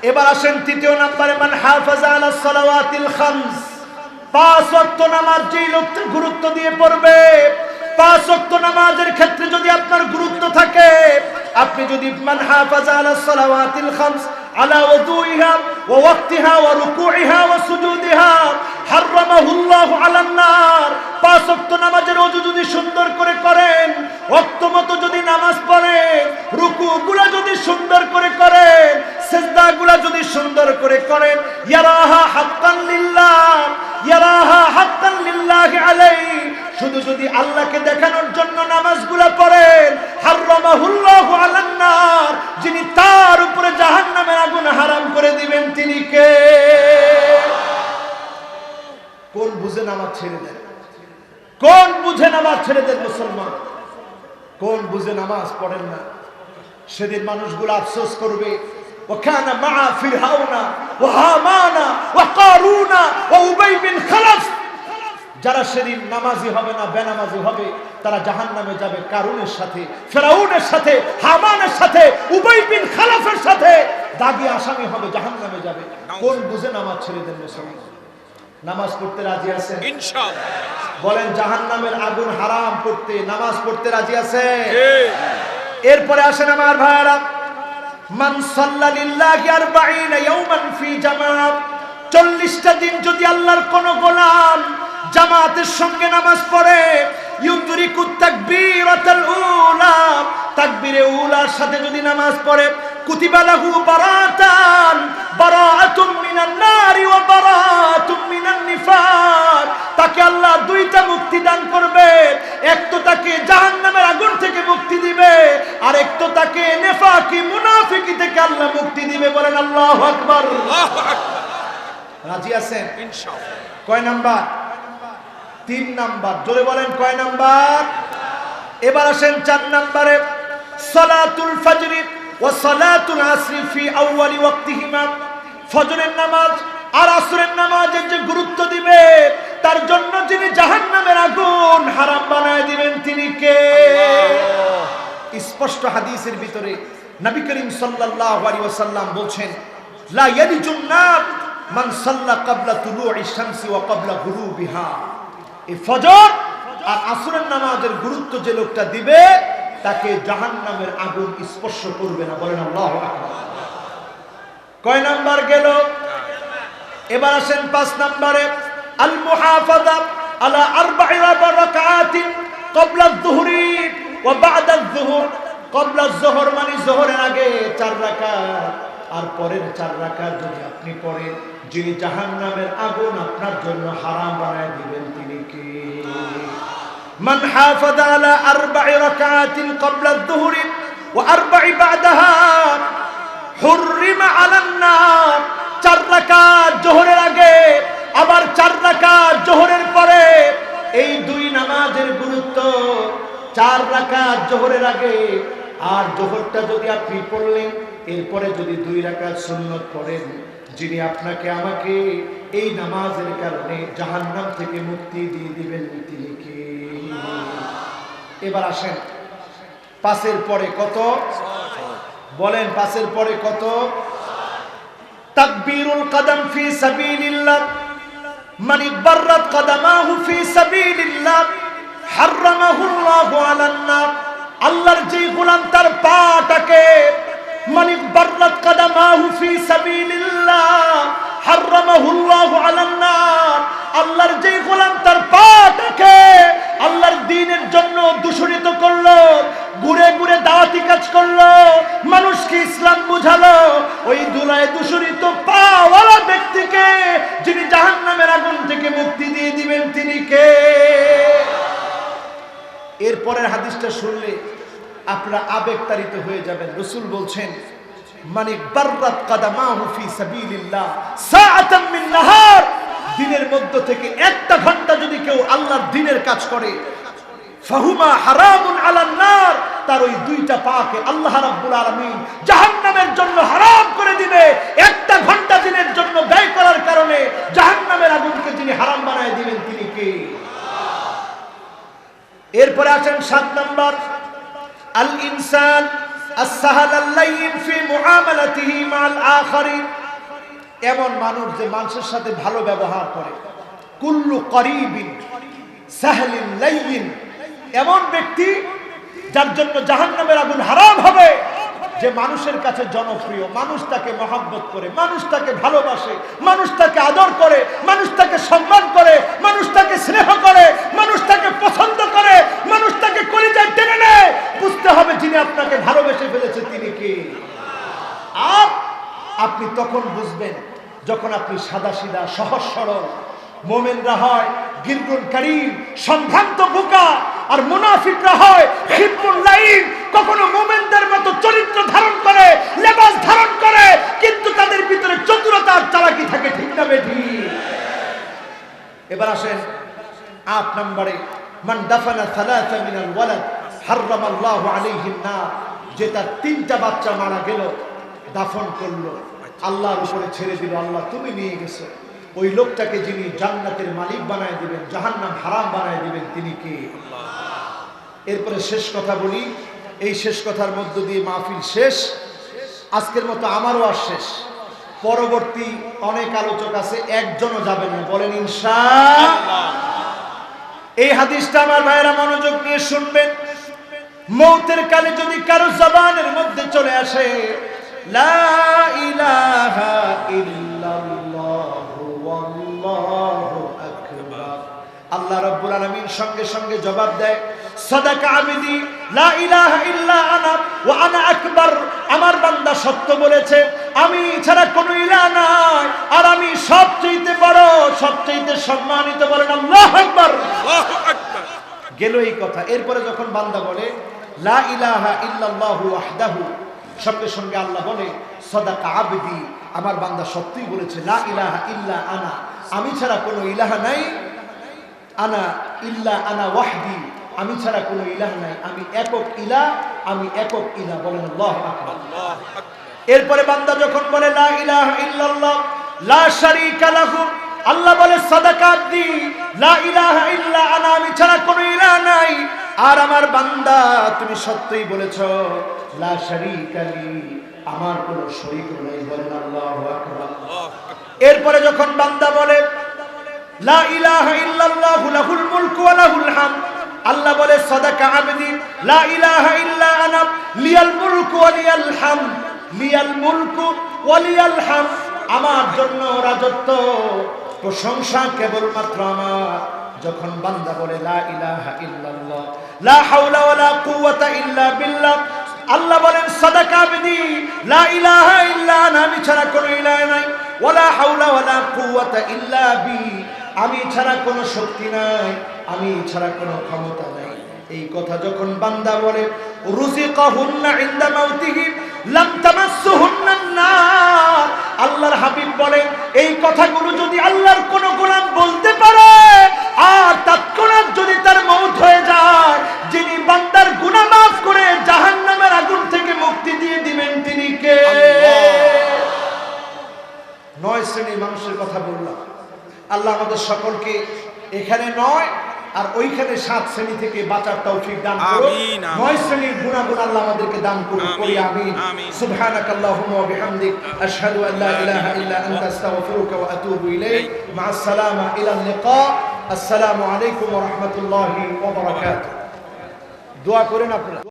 এবার আসেন 3 নম্বরে, মান হাফাজা আলা সালাওয়াতিল খামস, 5 ওয়াক্ত নামাজ যেই লোকটা গুরুত্ব দিয়ে পড়বে, 5 ওয়াক্ত নামাজের ক্ষেত্রে যদি আপনার গুরুত্ব থাকে, আপনি যদি মান হাফাজা আলা সালাওয়াতিল খামস আলা ওযুইহা ওয়া ওয়াক্তিহা ওয়া রুকুইহা ওয়া সুজুদিহা হারামাহুল্লাহু আলান নার, 5 ওয়াক্ত নামাজের ওযু যদি সুন্দর করে করেন, ওয়াক্ত মতো যদি নামাজ পড়েন, রুকুগুলো যদি সুন্দর করে করেন, সিজদাগুলো যদি সুন্দর করে করেন, ইয়ারাহা হাক্কান লিল্লাহ, ইয়ারাহা হাক্কান লিল্লাহি আলাইহি, শুধু যদি আল্লাহকে দেখানোর জন্য নামাজগুলো পড়েন, হারামাহুল্লাহু আলান নার, যিনি তার উপরে জাহান্নামের আগুন হারাম করে দিবেন তিনি কে? কোন বুঝে নামাজ ছেড়ে দেন? কোন বুঝে নামাজ ছেড়ে দেন মুসলমান? কোন বুঝে নামাজ পড়েন না? সেদিন মানুষগুলো আফসোস করবে, ওয়াকানা মা ফিরআউনা ওয়া হামানা ওয়া কারুনা ওয়া উবাই বিন খালাফ, যারা সেদিন নামাজি হবে না, বেনামাজি হবে, তারা জাহান্নামে যাবে কারুনের সাথে, ফিরআউনের সাথে, হামানের সাথে, উবাই বিন খালাফের সাথে, দাগি আসামি হবে, জাহান্নামে যাবে। কোন বুঝে নামাজ ছেড়ে দেন মুসলমান? নামাজ পড়তে রাজি আছেন? ইনশাআল্লাহ। বলেন জাহান্নামের আগুন হারাম করতে নামাজ পড়তে রাজি আছেন? এরপরে আসেন আমার ভাইরা, মান সাল্লা লিল্লাহি 40 ইয়াওমান ফি জামাত, 40টা দিন যদি আল্লাহর কোন গোলাম জামাতের সঙ্গে নামাজ পড়ে, ইউদরিকুত তাকবীরাতুল উলা, তাকবীরে উলার সাথে যদি নামাজ পড়ে, কুতিবা লাহু বারাতান, বারাআতুম মিনান নারি ওয়া বারাআতুম মিনান নিফাক, তাকে আল্লাহ 2টা মুক্তি দান করবে। এক তো তাকে জাহান্নামের আগুন থেকে মুক্তি দিবে, আর এক তো তাকে নিফাকি মুনাফিকি থেকে আল্লাহ মুক্তি দিবে। বলেন আল্লাহু আকবার। আল্লাহু আকবার। রাজি আছেন? ইনশাআল্লাহ। কয় নাম্বার? 3 নাম্বার। জোরে বলেন কয় নাম্বার? এবার আসেন 4 নাম্বারে, সালাতুল ফজর ওয়া সালাতুল আসর ফি আউয়ালি ওয়াক্তিহিমা, ফজরের নামাজ আর আসরের নামাজের যে গুরুত্ব দিবে, তার জন্য যিনি জাহান্নামের আগুন হারাম বানায় দিবেন তিনি কে? স্পষ্ট হাদিসের ভিতরে নবী করিম সাল্লাল্লাহু আলাইহি ওয়াসাল্লাম বলেন, লা ইয়ালিজুন নার মান সাল্লা ক্বাবলা তুলুই শামসি ওয়া ক্বাবলা গুরুবিহা, এই ফজর আর আসরের নামাজের গুরুত্ব যে লোকটা দিবে, তাকে জাহান্নামের আগুন স্পর্শ করবে না। বলেন আল্লাহু আকবার। কয় নাম্বার গেল? এবার আসেন 5 নম্বরে, আল মুহাফাযা আলা 4 রাকাআতিন ক্বাবলা আয-যুহরি ওয়া বা'দা আয-যুহর, ক্বাবলা আয-যুহর মানে যোহরের আগে 4 রাকাত, আর পরের 4 রাকাত যদি আপনি পড়েন, যিনি জাহান্নামের আগুন আপনার জন্য হারাম বানায় দিবেন তিনি কে? মান হাফাযা আলা 4 রাকাআতিন ক্বাবলা আয-যুহরি ওয়া 4 বা'দাহা হুররিমা আলান নার, 4 রাকাত যোহরের আগে, আবার 4 রাকাত যোহরের পরে, এই 2 নামাজের গুরুত্ব। 4 রাকাত যোহরের আগে, আর জোহরটা যদি আপনি পড়লেন, এরপরে যদি 2 রাকাত সুন্নত পড়েন, যিনি আপনাকে আমাকে এই নামাজের কারণে জাহান্নাম থেকে মুক্তি দিয়ে দিবেন তিনি কে? এবার আসেন, 5-এর পরে কত বলেন? 5-এর পরে কত? তাকবীরুল কদম ফি সাবিলিল্লাহ, মান ইকবাররাত কদমাহু ফি সাবিলিল্লাহ হারামাহুল্লাহু আলান নার। আল্লাহর যে গোলাম তার পাটাকে, মান ইকবাররাত কদমাহু ফি সাবিলিল্লাহ হারামাহুল্লাহু আলান নার, আল্লাহর যে গোলাম তার পাটাকে আল্লাহর দ্বীনের জন্য দূষিত করলো, ঘুরে ঘুরে দাওয়াতি কাজ করলো, মানুষকে ইসলাম বুঝালো, ওই দুলায় দূষিত পাওয়ালা ব্যক্তিকে যিনি জাহান্নামের আগুন থেকে মুক্তি দিয়ে দিবেন তিনি কে? এরপরের হাদিসটা শুনলে আপনারা আবেগতাড়িত হয়ে যাবেন। রাসূল বলছেন, মান ইকবাররাত কদমাহু ফি সাবিলিল্লাহ সাআতাম মিন নাহার, দিনের মধ্য থেকে 1টা ঘন্টা যদি কেউ আল্লাহর দ্বীনের কাজ করে, ফাহুমা হারামুন আলান নার, তার ওই 2টা পাকে আল্লাহ রাব্বুল আলামিন জাহান্নামের জন্য হারাম করে দিবে। 1টা ঘন্টা দিনের জন্য ব্যয় করার কারণে জাহান্নামের আগুনকে যিনি হারাম বানায় দিবেন তিনি কে? এরপরে আসেন 7 নাম্বার, আল ইনসান as-sahl al-layyin fi mu'amalatihi ma'al akharin, এমন মানুষ যে মানুষের সাথে ভালো ব্যবহার করে। কুল্লু করিবিন সাহলিন লাইয়িন, এমন ব্যক্তি যার জন্য জাহান্নামের আগুন হারাম হবে, যে মানুষের কাছে জনপ্রিয়, মানুষ তাকে মহব্বত করে, মানুষ তাকে ভালোবাসে, মানুষ তাকে আদর করে, মানুষ তাকে সম্মান করে, মানুষ তাকে স্নেহ করে, মানুষ তাকে পছন্দ করে, মানুষ তাকে কলিজায় টেনে নেয়। বুঝতে হবে যিনি আপনাকে ভালোবেসে ফেলেছে তিনি কে। আর আপনি তখন বুঝবেন যখন আপনি সাদাসিধা সহজ সরল। মুমিনরা হয় গিরগুন কারীম, সম্ভ্রান্ত বোকা, আর মুনাফিকরা হয় হিব্বুল লাইন, কখনো মুমিনদের মতো চরিত্র ধারণ করে, লেবাস ধারণ করে, কিন্তু তাদের ভিতরে চতুরতা আর চালাকি থাকে। ঠিক না বেঠি? এবার আসেন 8 নম্বরে, মান দাফানা সালাসা মিনাল ওয়ালাদ হারামাল্লাহু আলাইহিন নার, যে তার 3টা বাচ্চা মারা গেল, দাফন করলো, আল্লাহর উপরে ছেড়ে দিল, আল্লাহ তুমি নিয়ে গেছো, ওই লোকটাকে যিনি জান্নাতের মালিক বানায় দিবেন, জাহান্নাম হারাম বানায় দিবেন তিনি কে? এরপরে শেষ কথা বলি, এই শেষ কথার মধ্য দিয়ে মাহফিল শেষ। আজকের মতো আমারও আর শেষ। পরবর্তী অনেক আলোচক আছে, একজনও যাবেন না, বলেন ইনশাআল্লাহ। এই হাদিসটা আমার ভাইরা মনোযোগ নিয়ে শুনবেন। মৌতের কালে যদি কারো জবানের মধ্যে চলে আসে লা ইলাহা ইল্লাল্লাহু ওয়াল্লাহু আকবার, আল্লাহ রাব্বুল আলামিন সঙ্গে সঙ্গে জবাব দেয়, সাদাকা আবদি লা ইলাহা ইল্লা আনা ওয়া আনা আকবার, আমার বান্দা সত্য বলেছে, আমি ছাড়া কোনো ইলাহ নাই, আর আমি সবচেয়ে বড়, সবচেয়ে সম্মানিত। বলেন আল্লাহু আকবার। আল্লাহু আকবার। গেল এই কথা। এরপরে যখন বান্দা বলে লা ইলাহা ইল্লাল্লাহু ওয়াহদাহু, সঙ্গে সঙ্গে আল্লাহ বলে সাদাকা আবদি, আমার বান্দা সত্যই বলেছে, লা ইলাহা ইল্লা আনা, আমি ছাড়া কোনো ইলাহ নাই, আনা ইল্লা আনা ওয়াহদি, আমি ছাড়া কোনো ইলাহ নাই, আমি একক ইলাহ, আমি একক ইলাহ। বলেন আল্লাহু আকবার। এরপরে বান্দা যখন বলে লা ইলাহা ইল্লাল্লাহ লা শারীকা লাহু, আল্লাহ বলে সাদাকা আবদি লা ইলাহা ইল্লা আনা, আমি ছাড়া কোনো ইলাহ নাই, আর আমার বান্দা তুমি সত্যই বলেছো লা শারীকা লি, আমার কোনো শরীক নাই। বলেন আল্লাহু আকবার। এরপরে যখন বান্দা বলে লা ইলাহা ইল্লাল্লাহু লাহুল মুলকু ওয়া লাহুল হামদ, আল্লাহ বলে সাদাকা আবদি লা ইলাহা ইল্লা আনা লিয়াল মুলকু ওয়া লিয়াল হামদ, লিয়াল মুলকু ওয়া লিয়াল হামদ, আমার জন্য রাজত্ব প্রশংসা কেবলমাত্র আমার। যখন বান্দা বলে লা ইলাহা ইল্লাল্লাহ লা হাওলা ওয়ালা কুওয়াতা ইল্লা বিল্লাহ, আল্লাহ বলেন সাদাকা আবদি লা ইলাহা ইল্লা আনা, আমি ছাড়া কোনো ইলাহ নাই, ওয়ালা হাওলা ওয়ালা কুওয়াতা ইল্লা বি, আমি ছাড়া কোনো শক্তি নাই, আমি ছাড়া কোনো ক্ষমতা নাই। এই কথা যখন বান্দা বলে রুজিকাহুন্না ইনদা মাউতিহি লাম তামাসসুহুন্নান নার, আল্লাহর হাবিব বলেন এই কথাগুলো যদি আল্লাহর কোনো গোলাম বলতে পারে আর তৎক্ষণাৎ যদি তার মওত হয়ে যায়, যিনি বান্দার গুনাহ মাফ করে জাহান্নামের আগুন আমাদের সকলকে এখানে 9 আর ওইখানে 7 শ্রেণী থেকে বাঁচার তৌফিক দান করুন। আমিন, আমিন। 9 শ্রেণীর গুনাহগুলো আল্লাহ আমাদেরকে দান করুন। আমিন, করি আমিন। আমিন। সুবহানাকাল্লাহুম্মা ওয়া বিহামদিক আশহাদু আল লা ইলাহা ইল্লা আনতা আস্তাগফিরুকা ওয়া আতুবু ইলাইক। মা আসসালামা ইলা লিকা। আসসালামু আলাইকুম ওয়া রাহমাতুল্লাহি ওয়া বারাকাতুহু। দোয়া করেন আপনারা।